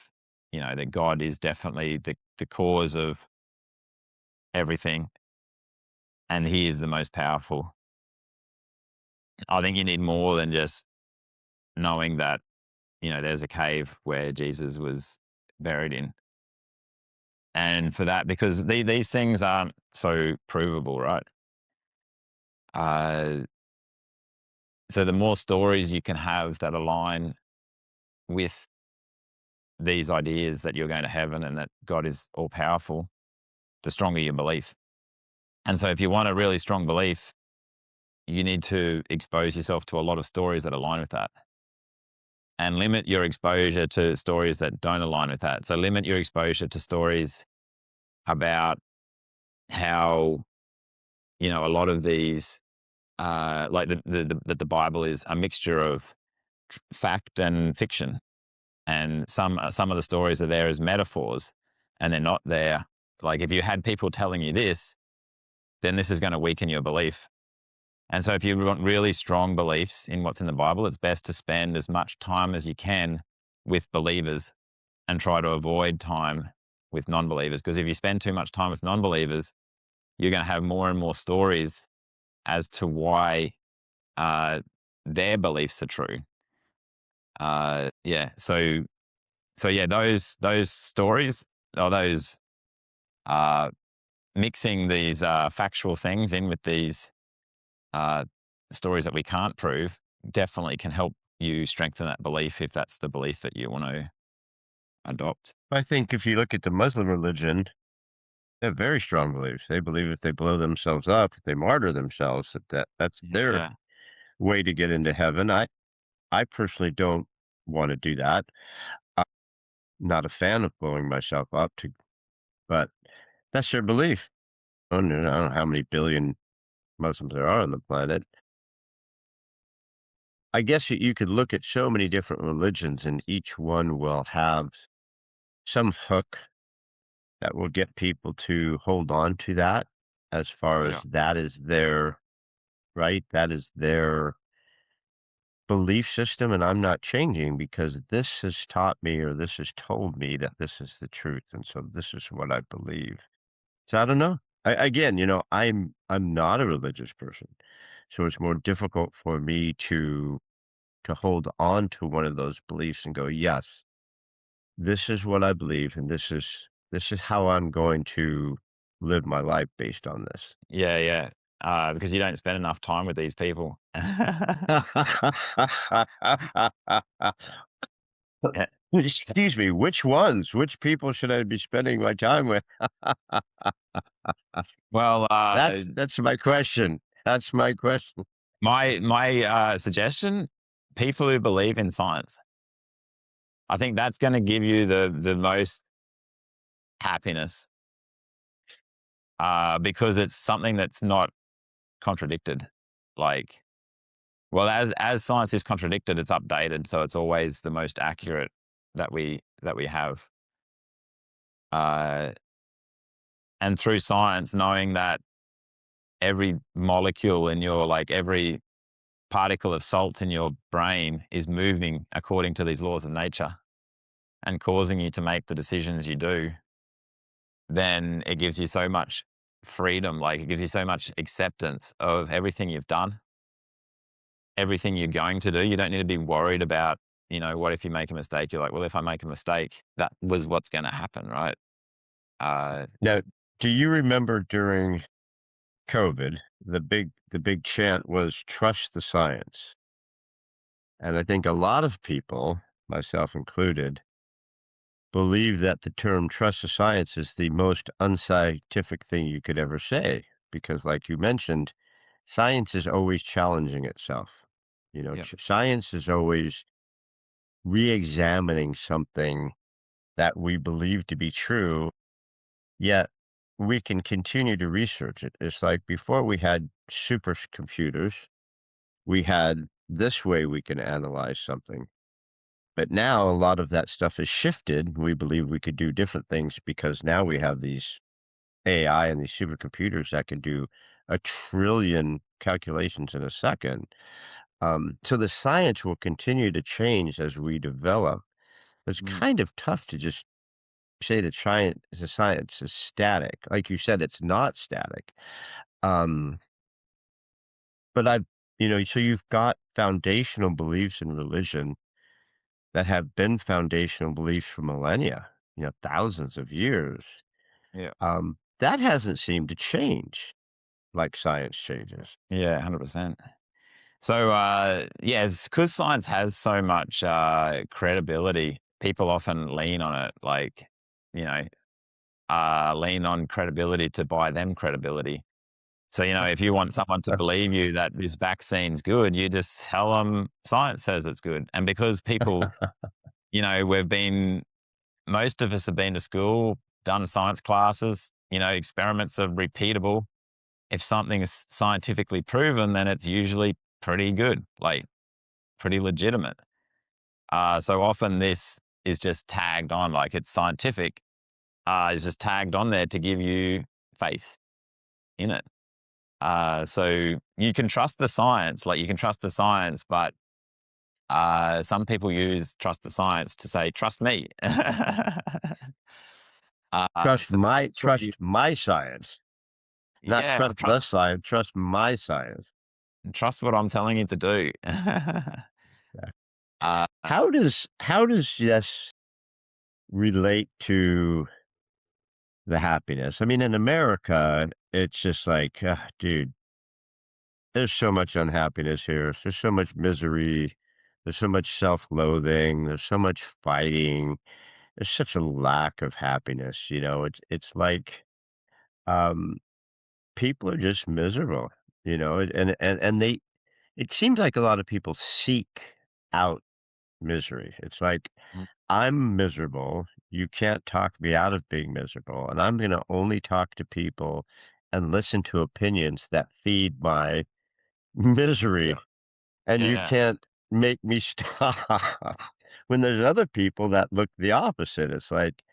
that God is definitely the cause of everything, and He is the most powerful. I think you need more than just knowing that, there's a cave where Jesus was buried in. And for that, because these things aren't so provable, right? Uh, so the more stories you can have that align with these ideas that you're going to heaven and that God is all powerful, the stronger your belief. And so if you want a really strong belief, you need to expose yourself to a lot of stories that align with that, and limit your exposure to stories that don't align with that. So limit your exposure to stories about how, a lot of these, like the Bible is a mixture of fact and fiction, and some of the stories are there as metaphors, and they're not there. Like if you had people telling you this, then this is going to weaken your belief. And so if you want really strong beliefs in what's in the Bible, it's best to spend as much time as you can with believers and try to avoid time with non-believers. Because if you spend too much time with non-believers, you're going to have more and more stories as to why their beliefs are true. Yeah. So yeah, those stories, or those uh, mixing these factual things in with these uh, stories that we can't prove, definitely can help you strengthen that belief if that's the belief that you want to adopt. I think if you look at the Muslim religion, they have very strong beliefs. They believe if they blow themselves up, if they martyr themselves, that's their Yeah. way to get into heaven. I personally don't want to do that. I'm not a fan of blowing myself up but that's their belief. I don't know how many billion Muslims there are on the planet. I guess that you could look at so many different religions and each one will have some hook that will get people to hold on to that as far as Yeah. that is their right, that is their belief system, and I'm not changing because this has taught me or this has told me that this is the truth, and so this is what I believe. So I don't know. Again, I'm not a religious person, so it's more difficult for me to hold on to one of those beliefs and go, yes, this is what I believe, and this is how I'm going to live my life based on this. Yeah. Yeah. Because you don't spend enough time with these people. Yeah. Excuse me, which ones? Which people should I be spending my time with? Well, That's my question. That's my question. my suggestion: people who believe in science. I think that's going to give you the most happiness, because it's something that's not contradicted. Like, well, as science is contradicted, it's updated, so it's always the most accurate that we have. Uh, and through science, knowing that every molecule in your, like, every particle of salt in your brain is moving according to these laws of nature and causing you to make the decisions you do, then it gives you so much freedom. Like, it gives you so much acceptance of everything you've done, everything you're going to do. You don't need to be worried about, what if you make a mistake? You're like, well, if I make a mistake, that was what's going to happen, right? Uh, Now, do you remember during COVID, the big chant was trust the science. And I think a lot of people, myself included, believe that the term trust the science is the most unscientific thing you could ever say. Because, like you mentioned, science is always challenging itself. yeah. Science is always re examining something that we believe to be true, yet we can continue to research it. It's like before we had supercomputers, we had this way we can analyze something. But now a lot of that stuff is shifted. We believe we could do different things because now we have these AI and these supercomputers that can do a trillion calculations in a second. So the science will continue to change as we develop. It's Mm, kind of tough to just say that science is static. Like you said, it's not static. Um, but so you've got foundational beliefs in religion that have been foundational beliefs for millennia, thousands of years. yeah. That hasn't seemed to change like science changes. Yeah, 100%. So, yeah, because science has so much credibility, people often lean on it, like, you know, lean on credibility to buy them credibility. So, if you want someone to believe you that this vaccine's good, you just tell them science says it's good. And because people, most of us have been to school, done science classes, experiments are repeatable. If something's scientifically proven, then it's usually pretty good, like pretty legitimate. So often this is just tagged on, like it's scientific, is just tagged on there to give you faith in it. So you can trust the science, like you can trust the science, but some people use trust the science to say, trust me. Trust So make my sure you, trust my science, not yeah, trust the science, trust my science. trust what I'm telling you to do. Yeah. uh, How does this relate to the happiness? I mean, in America, it's just like, dude, there's so much unhappiness here. There's so much misery. There's so much self-loathing. There's so much fighting. There's such a lack of happiness. It's like um, people are just miserable. And they. It seems like a lot of people seek out misery. It's like mm, I'm miserable. You can't talk me out of being miserable, and I'm going to only talk to people and listen to opinions that feed my misery, and you yeah. can't make me stop. When there's other people that look the opposite, it's like,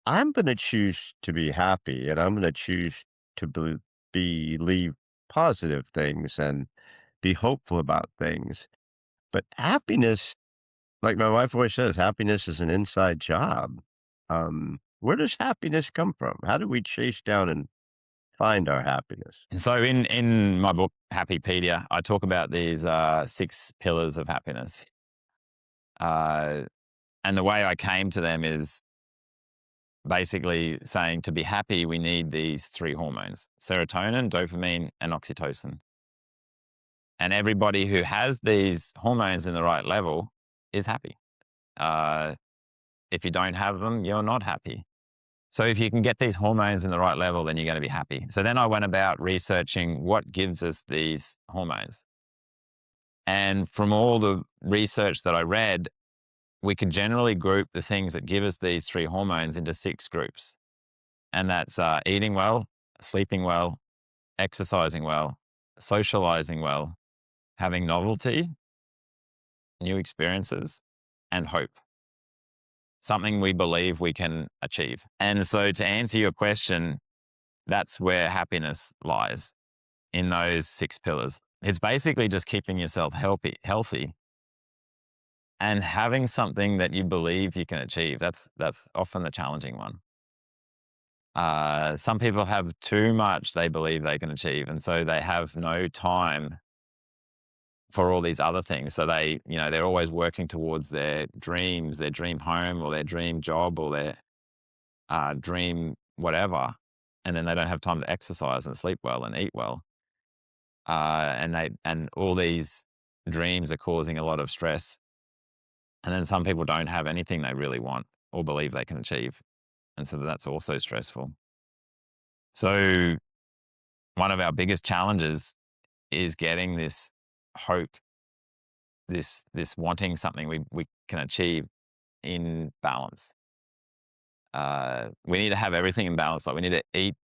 I'm gonna choose to be happy, and I'm gonna choose to believe positive things and be hopeful about things. But happiness, like my wife always says, happiness is an inside job. Where does happiness come from? How do we chase down and find our happiness? So in my book Happypedia, I talk about these 6 pillars of happiness, uh, and the way I came to them is basically saying to be happy, we need these 3 hormones: serotonin, dopamine, and oxytocin. And everybody who has these hormones in the right level is happy. Uh, If you don't have them, you're not happy. So if you can get these hormones in the right level, then you're going to be happy. So then I went about researching what gives us these hormones. And from all the research that I read, we could generally group the things that give us these three hormones into 6 groups. And that's eating well, sleeping well, exercising well, socializing well, having novelty, new experiences, and hope. Something we believe we can achieve. And so to answer your question, that's where happiness lies, in those 6 pillars. It's basically just keeping yourself healthy and having something that you believe you can achieve. That's often the challenging one. Some people have too much they believe they can achieve, and so they have no time for all these other things. So they're always working towards their dreams, their dream home or their dream job or their dream whatever, and then they don't have time to exercise and sleep well and eat well. And all these dreams are causing a lot of stress. And then some people don't have anything they really want or believe they can achieve, and so that's also stressful. So one of our biggest challenges is getting this hope, this wanting something we can achieve in balance. We need to have everything in balance. Like we need to eat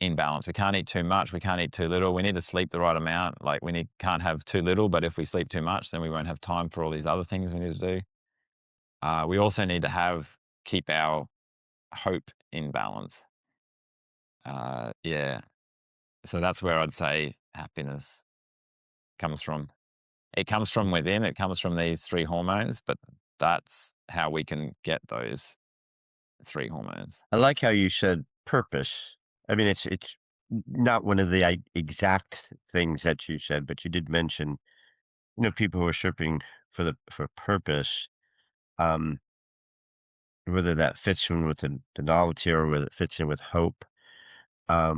in balance. We can't eat too much. We can't eat too little. We need to sleep the right amount. Like can't have too little, but if we sleep too much, then we won't have time for all these other things we need to do. We also need to keep our hope in balance. Yeah. So that's where I'd say happiness comes from. It comes from within. It comes from these 3 hormones, but that's how we can get those 3 hormones. I like how you said purpose. I mean, it's not one of the exact things that you said, but you did mention, people who are searching for purpose, um, whether that fits in with the novelty or whether it fits in with hope. I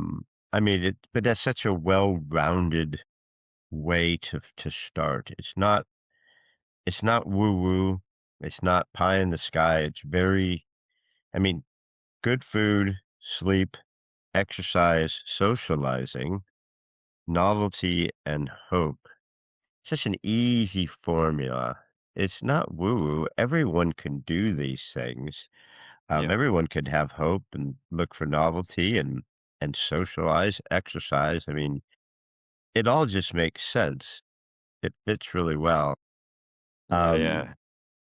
mean, but that's such a well-rounded way to start. It's not woo-woo. It's not pie in the sky. It's very, I mean, good food, sleep, exercise, socializing, novelty, and hope. Such an easy formula. It's not woo-woo. Everyone can do these things. Yeah. Everyone could have hope and look for novelty and socialize, exercise. I mean, it all just makes sense. It fits really well. Yeah, Um, yeah.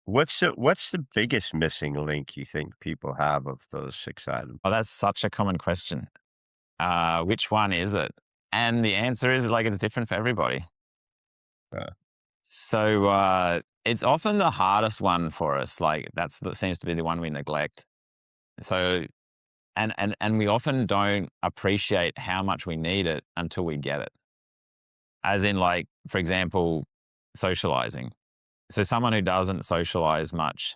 what's the biggest missing link you think people have of those 6 items? Oh, that's such a common question. Which one is it? And the answer is like it's different for everybody. Uh, So it's often the hardest one for us. Like that seems to be the one we neglect. So and we often don't appreciate how much we need it until we get it. As in, like, for example, socializing. So someone who doesn't socialize much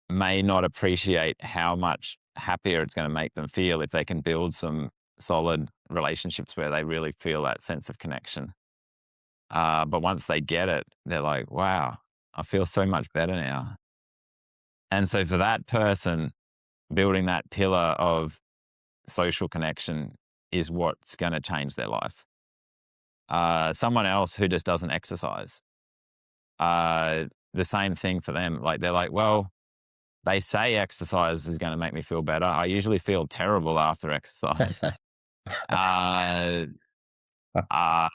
may not appreciate how much happier it's going to make them feel if they can build some solid relationships where they really feel that sense of connection. But once they get it, they're like, wow, I feel so much better now. And so for that person, building that pillar of social connection is what's going to change their life. Someone else who just doesn't exercise, the same thing for them. Like they're like, well, they say exercise is going to make me feel better. I usually feel terrible after exercise. Uh, uh,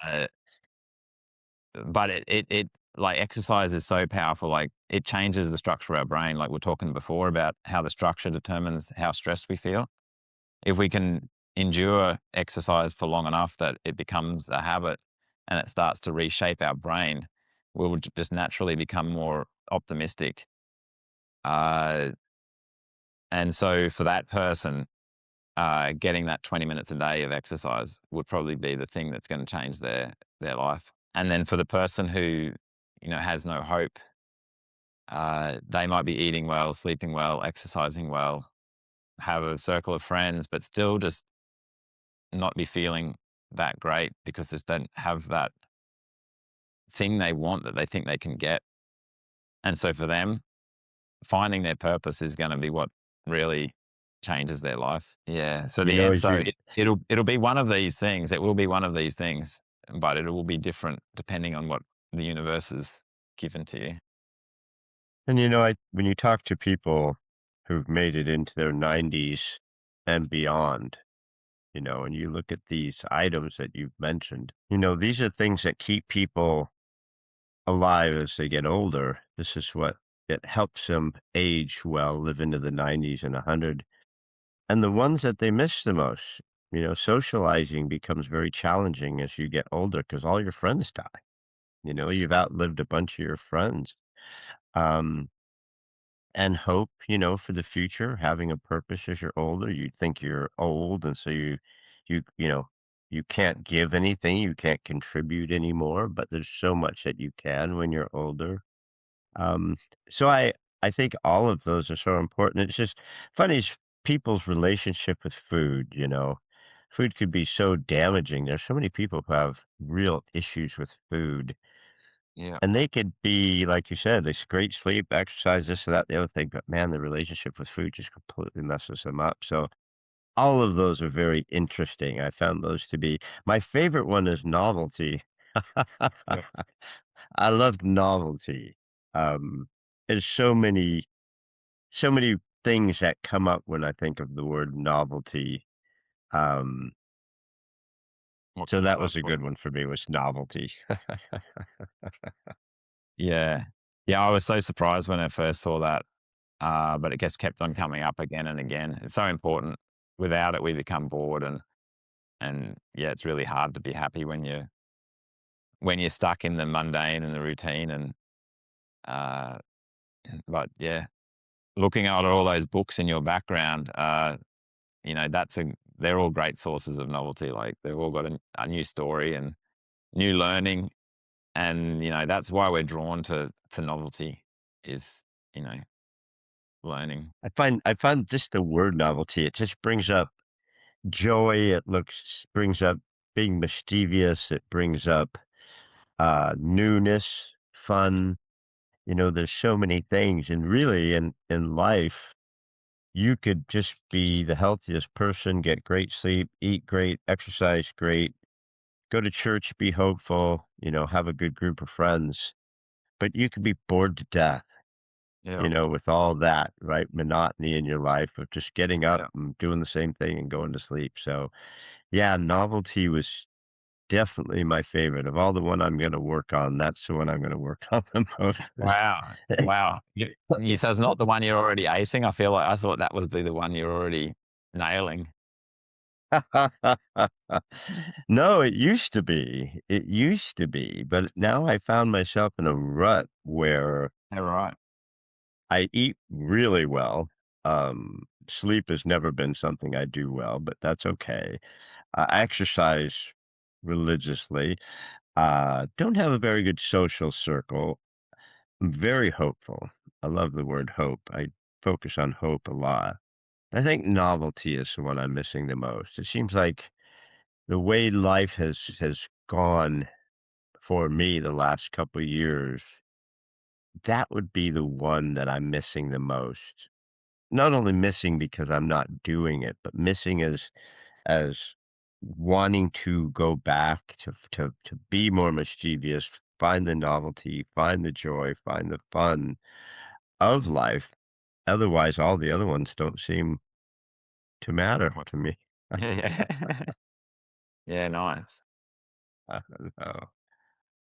but it like exercise is so powerful. Like it changes the structure of our brain. Like we're talking before about how the structure determines how stressed we feel. If we can endure exercise for long enough that it becomes a habit and it starts to reshape our brain, we will just naturally become more optimistic. Uh, and so for that person, getting that 20 minutes a day of exercise would probably be the thing that's going to change their life. And then for the person who, has no hope, they might be eating well, sleeping well, exercising well, have a circle of friends, but still just not be feeling that great because they just don't have that thing they want that they think they can get. And so for them, finding their purpose is gonna be what really changes their life. Yeah, so You the know, as answer, you it'll be one of these things. It will be one of these things, but it will be different depending on what the universe has given to you. and when you talk to people who've made it into their 90s and beyond, and you look at these items that you've mentioned, these are things that keep people alive as they get older. This is what it helps them age well, live into the 90s and 100. And the ones that they miss the most, socializing becomes very challenging as you get older because all your friends die. You've outlived a bunch of your friends. Um, and hope, for the future, having a purpose as you're older. You think you're old, and so you can't give anything, you can't contribute anymore, but there's so much that you can when you're older. Um, so I think all of those are so important. It's just funny is people's relationship with food, Food could be so damaging. There's so many people who have real issues with food. Yeah. And they could be, like you said, this great sleep, exercise, this and that, the other thing, but man, the relationship with food just completely messes them up. So all of those are very interesting. I found those to be my favorite one is novelty. Yeah. I love novelty. There's so many things that come up when I think of the word novelty. Um, What so comes that up? was a What good one for me was novelty. Yeah. Yeah, I was so surprised when I first saw that, but it just kept on coming up again and again. It's so important. Without it, we become bored, and yeah, it's really hard to be happy when you're stuck in the mundane and the routine, and, uh, but yeah, looking at all those books in your background, that's they're all great sources of novelty. Like, they've all got a new story and new learning, and, that's why we're drawn to novelty is, you know, learning. I find just the word novelty, it just brings up joy. It looks brings up being mischievous. It brings up newness, fun. There's so many things, and really, in life, you could just be the healthiest person, get great sleep, eat great, exercise great, go to church, be hopeful. Have a good group of friends, but you could be bored to death. Yeah. With all that, right? Monotony in your life of just getting up Yeah. and doing the same thing and going to sleep. So, yeah, novelty was definitely my favorite. Of all the one I'm gonna work on, that's the one I'm gonna work on the most. Wow. Wow. You so it's not the one you're already acing? I feel like I thought that would be the one you're already nailing. No, it used to be. It used to be, but now I found myself in a rut where Yeah, right. I eat really well. Sleep has never been something I do well, but that's okay. I exercise religiously. Don't have a very good social circle. I'm very hopeful. I love the word hope. I focus on hope a lot. I think novelty is the one I'm missing the most. It seems like the way life has gone for me the last couple of years, that would be the one that I'm missing the most. Not only missing because I'm not doing it, but missing as wanting to go back to be more mischievous, find the novelty, find the joy, find the fun of life. Otherwise, all the other ones don't seem to matter What to me. yeah, yeah. Yeah, nice. I don't know.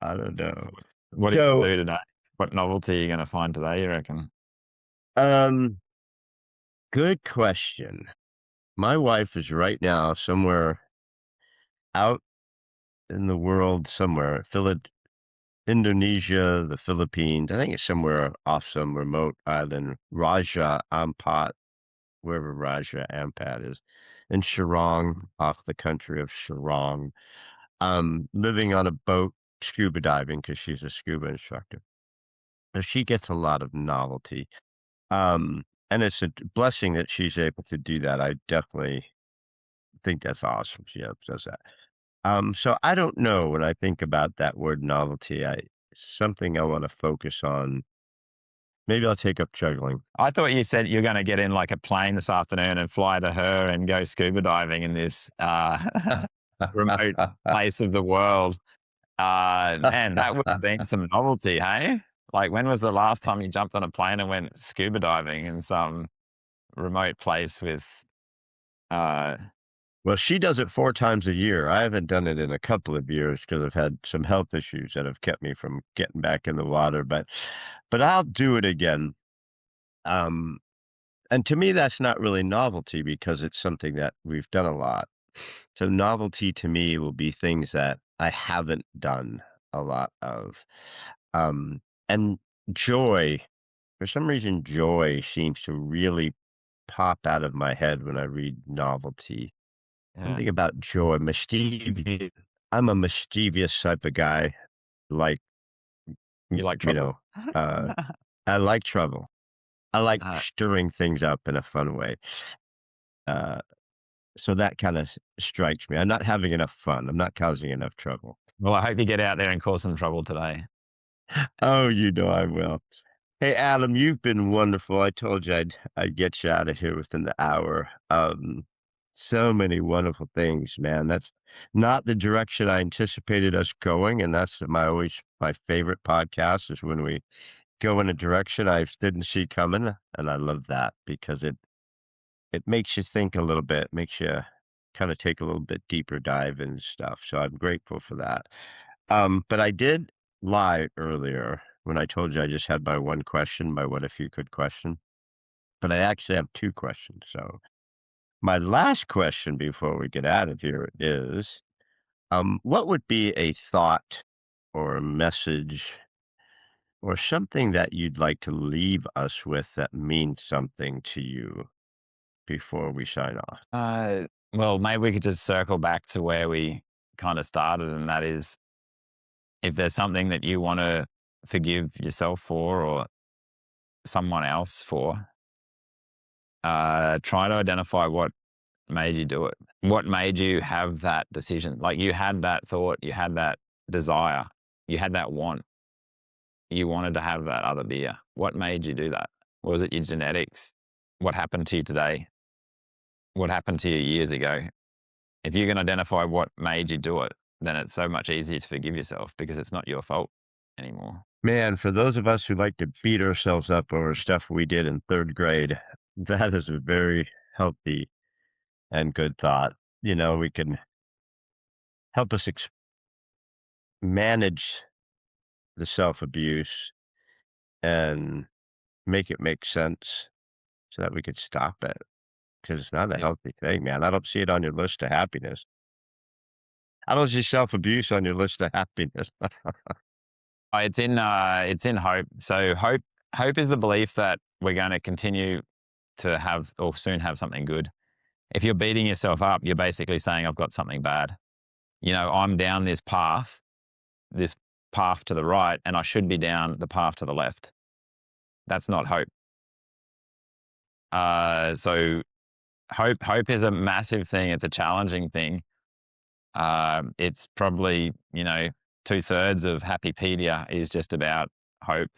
I don't So know. what are you So, gonna do today? What novelty are you gonna find today, you reckon? um, good question. My wife is right now somewhere out in the world somewhere, Indonesia, the Philippines. I think it's somewhere off some remote island, Raja Ampat, wherever Raja Ampat is, in Shillong, off the country of Shillong. Living on a boat, scuba diving because she's a scuba instructor. So she gets a lot of novelty. And it's a blessing that she's able to do that. I definitely think that's awesome. She does that. So I don't know when I think about that word novelty. Something I want to focus on Maybe I'll take up juggling. I thought you said you're going to get in like a plane this afternoon and fly to her and go scuba diving in this remote place of the world. Man, that would have been some novelty, hey? Like, when was the last time you jumped on a plane and went scuba diving in some remote place with, uh, Well, she does it 4 times a year. I haven't done it in a couple of years because I've had some health issues that have kept me from getting back in the water, but I'll do it again. Um, and to me, that's not really novelty because it's something that we've done a lot. So novelty to me will be things that I haven't done a lot of. Um, and joy, for some reason, joy seems to really pop out of my head when I read novelty. yeah, Something about joy, mischievous. I'm a mischievous type of guy. Like, you like you trouble. know, uh, I like trouble. I like Uh, stirring things up in a fun way. Uh, so that kind of strikes me. I'm not having enough fun. I'm not causing enough trouble. well, I hope you get out there and cause some trouble today. Oh, you know I will. Hey, Adam, you've been wonderful. I told you I'd get you out of here within the hour. So many wonderful things, man. That's not the direction I anticipated us going, and that's my favorite podcast is when we go in a direction I didn't see coming, and I love that because it makes you think a little bit, makes you kind of take a little bit deeper dive and stuff. So I'm grateful for that. But I did lie earlier when I told you I just had my one question, my what if you could question. But I actually have two questions. So my last question before we get out of here is, what would be a thought or a message or something that you'd like to leave us with that means something to you before we sign off? Uh, well, maybe we could just circle back to where we kind of started, and that is, if there's something that you want to forgive yourself for or someone else for, try to identify what made you do it. What made you have that decision? Like, you had that thought, you had that desire, you had that want. You wanted to have that other beer. What made you do that? Was it your genetics? What happened to you today? What happened to you years ago? If you can identify what made you do it, then it's so much easier to forgive yourself because it's not your fault anymore. Man, for those of us who like to beat ourselves up over stuff we did in third grade, that is a very healthy and good thought. We can help us manage the self abuse and make it make sense so that we could stop it because it's not a Yeah. healthy thing, man. I don't see it on your list of happiness. I don't see self abuse on your list of happiness. It's in hope. So hope is the belief that we're going to continue to have or soon have something good. If you're beating yourself up, you're basically saying, I've got something bad. I'm down this path to the right, and I should be down the path to the left. That's not hope. So hope is a massive thing. It's a challenging thing. It's probably, 2/3 of Happypedia is just about hope.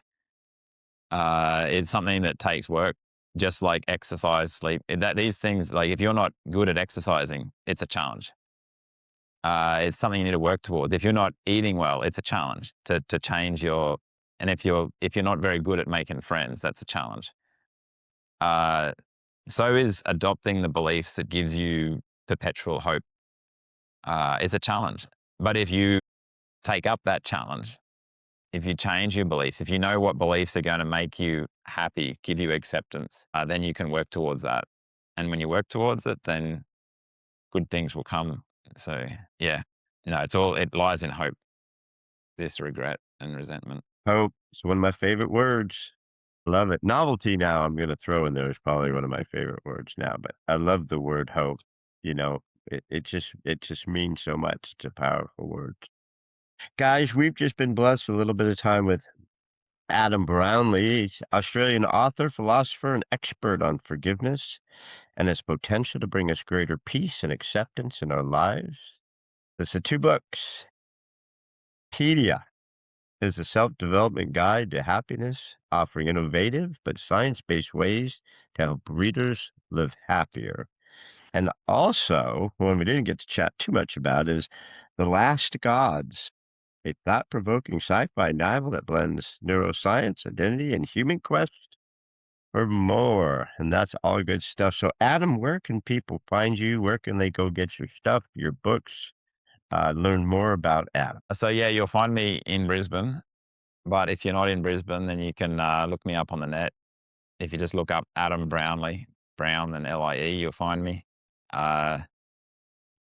It's something that takes work, just like exercise, sleep. These things, like, if you're not good at exercising, it's a challenge. It's something you need to work towards. If you're not eating well, it's a challenge to change your. And if you're not very good at making friends, that's a challenge. Uh, so is adopting the beliefs that gives you perpetual hope. It's a challenge. But if you take up that challenge, if you change your beliefs, if you know what beliefs are going to make you happy, give you acceptance, then you can work towards that. And when you work towards it, then good things will come. So, yeah, it lies in hope, this regret and resentment. Hope. It's one of my favorite words. Love it. Novelty now I'm gonna throw in there is probably one of my favorite words now, but I love the word hope. You know, it just means so much. It's a powerful word. Guys, we've just been blessed with a little bit of time with Adam Brownlie. He's Australian author, philosopher, and expert on forgiveness and its potential to bring us greater peace and acceptance in our lives. It's the two books, Pedia is a self-development guide to happiness, offering innovative but science-based ways to help readers live happier. And also, one we didn't get to chat too much about is The Last Gods, a thought-provoking sci-fi novel that blends neuroscience, identity, and human quest for more. And that's all good stuff. So, Adam, where can people find you? Where can they go get your stuff, your books, learn more about Adam? So yeah, you'll find me in Brisbane. But if you're not in Brisbane, then you can look me up on the net. If you just look up Adam Brownlie, Brown and LIE, you'll find me. Uh,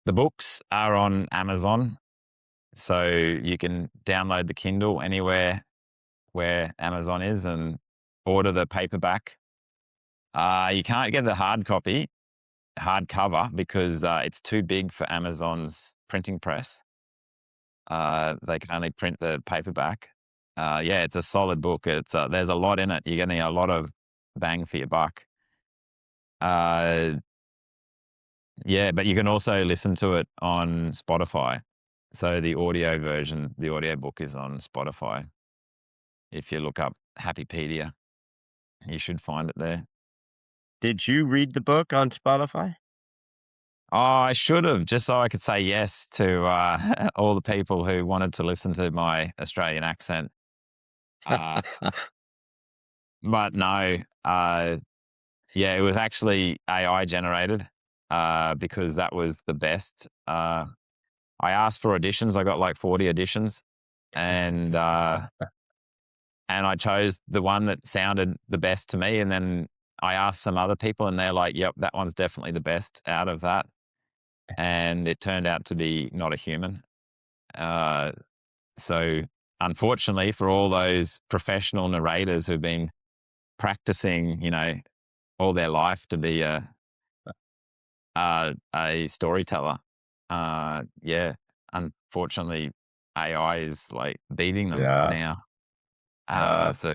the books are on Amazon, so you can download the Kindle anywhere where Amazon is and order the paperback. You can't get the hardcover, because it's too big for Amazon's printing press. They can only print the paperback. Yeah, it's a solid book. There's a lot in it. You're getting a lot of bang for your buck. Uh, yeah, but you can also listen to it on Spotify. So the audio version, the audio book is on Spotify. If you look up Happypedia, you should find it there. Did you read the book on Spotify? Oh, I should have, just so I could say yes to all the people who wanted to listen to my Australian accent. Uh, but no, yeah, it was actually AI generated, because that was the best. I asked for auditions. I got like 40 auditions, and I chose the one that sounded the best to me. And then I asked some other people, and they're like, "Yep, that one's definitely the best out of that." And it turned out to be not a human. Uh, so unfortunately, for all those professional narrators who've been practicing, all their life to be a storyteller, yeah, unfortunately, AI is like beating them Yeah. now. Uh, So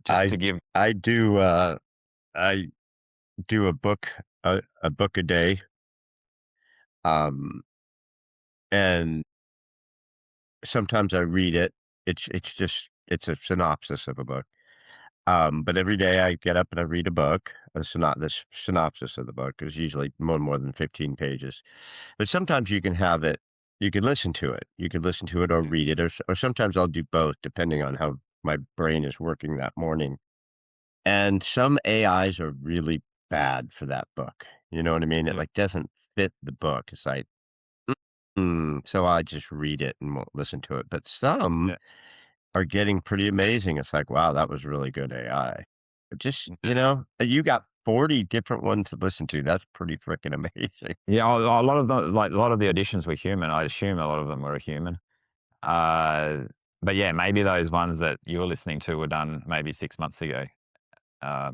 just I to give, I do I do a book a day. Um, and sometimes I read it. It's a synopsis of a book. But every day I get up and I read a book. This synopsis of the book is usually more than 15 pages. But sometimes you can listen to it. You can listen to it or read it, or sometimes I'll do both depending on how my brain is working that morning. And some AIs are really bad for that book. You know what I mean? It mm, like doesn't fit the book. It's like, so I just read it and won't listen to it. But some yeah, are getting pretty amazing. It's like, wow, that was really good AI. But just, yeah, you got 40 different ones to listen to. That's pretty freaking amazing. yeah. A lot of the a lot of the auditions were human. I assume a lot of them were human. Uh, but yeah, maybe those ones that you were listening to were done maybe 6 months ago,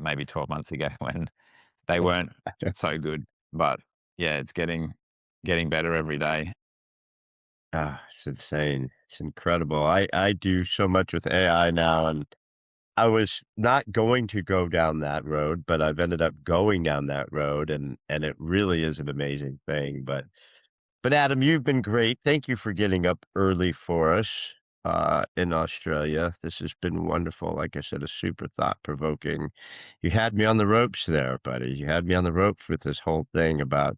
maybe 12 months ago, when they weren't so good. But yeah, it's getting better every day. It's insane. It's incredible. I do so much with AI now, and I was not going to go down that road, but I've ended up going down that road, and it really is an amazing thing. But Adam, you've been great. Thank you for getting up early for us in Australia. This has been wonderful. Like I said, a super thought-provoking. You had me on the ropes there, buddy. You had me on the ropes with this whole thing about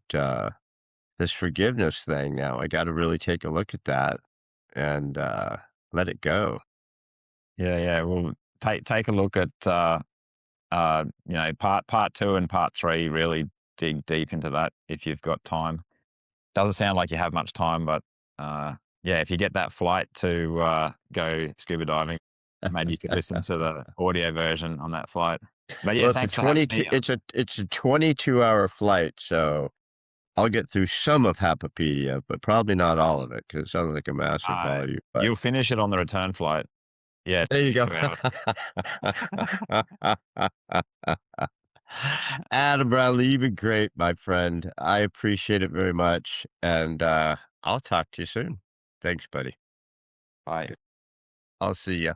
this forgiveness thing. Now I got to really take a look at that and let it go. Yeah, yeah. Well, take a look at part two and part three. Really dig deep into that if you've got time. Doesn't sound like you have much time, but yeah, if you get that flight to go scuba diving, maybe you could listen to the audio version on that flight. But yeah, Well, it's a thanks for having 22 me. it's a 22-hour flight, so I'll get through some of Hapapedia, but probably not all of it because it sounds like a massive Uh, volume. But you'll finish it on the return flight. Yeah, there you go. 2 hours. Adam Brownlie, you've been great, my friend. I appreciate it very much, and I'll talk to you soon. Thanks, buddy. Bye. I'll see ya.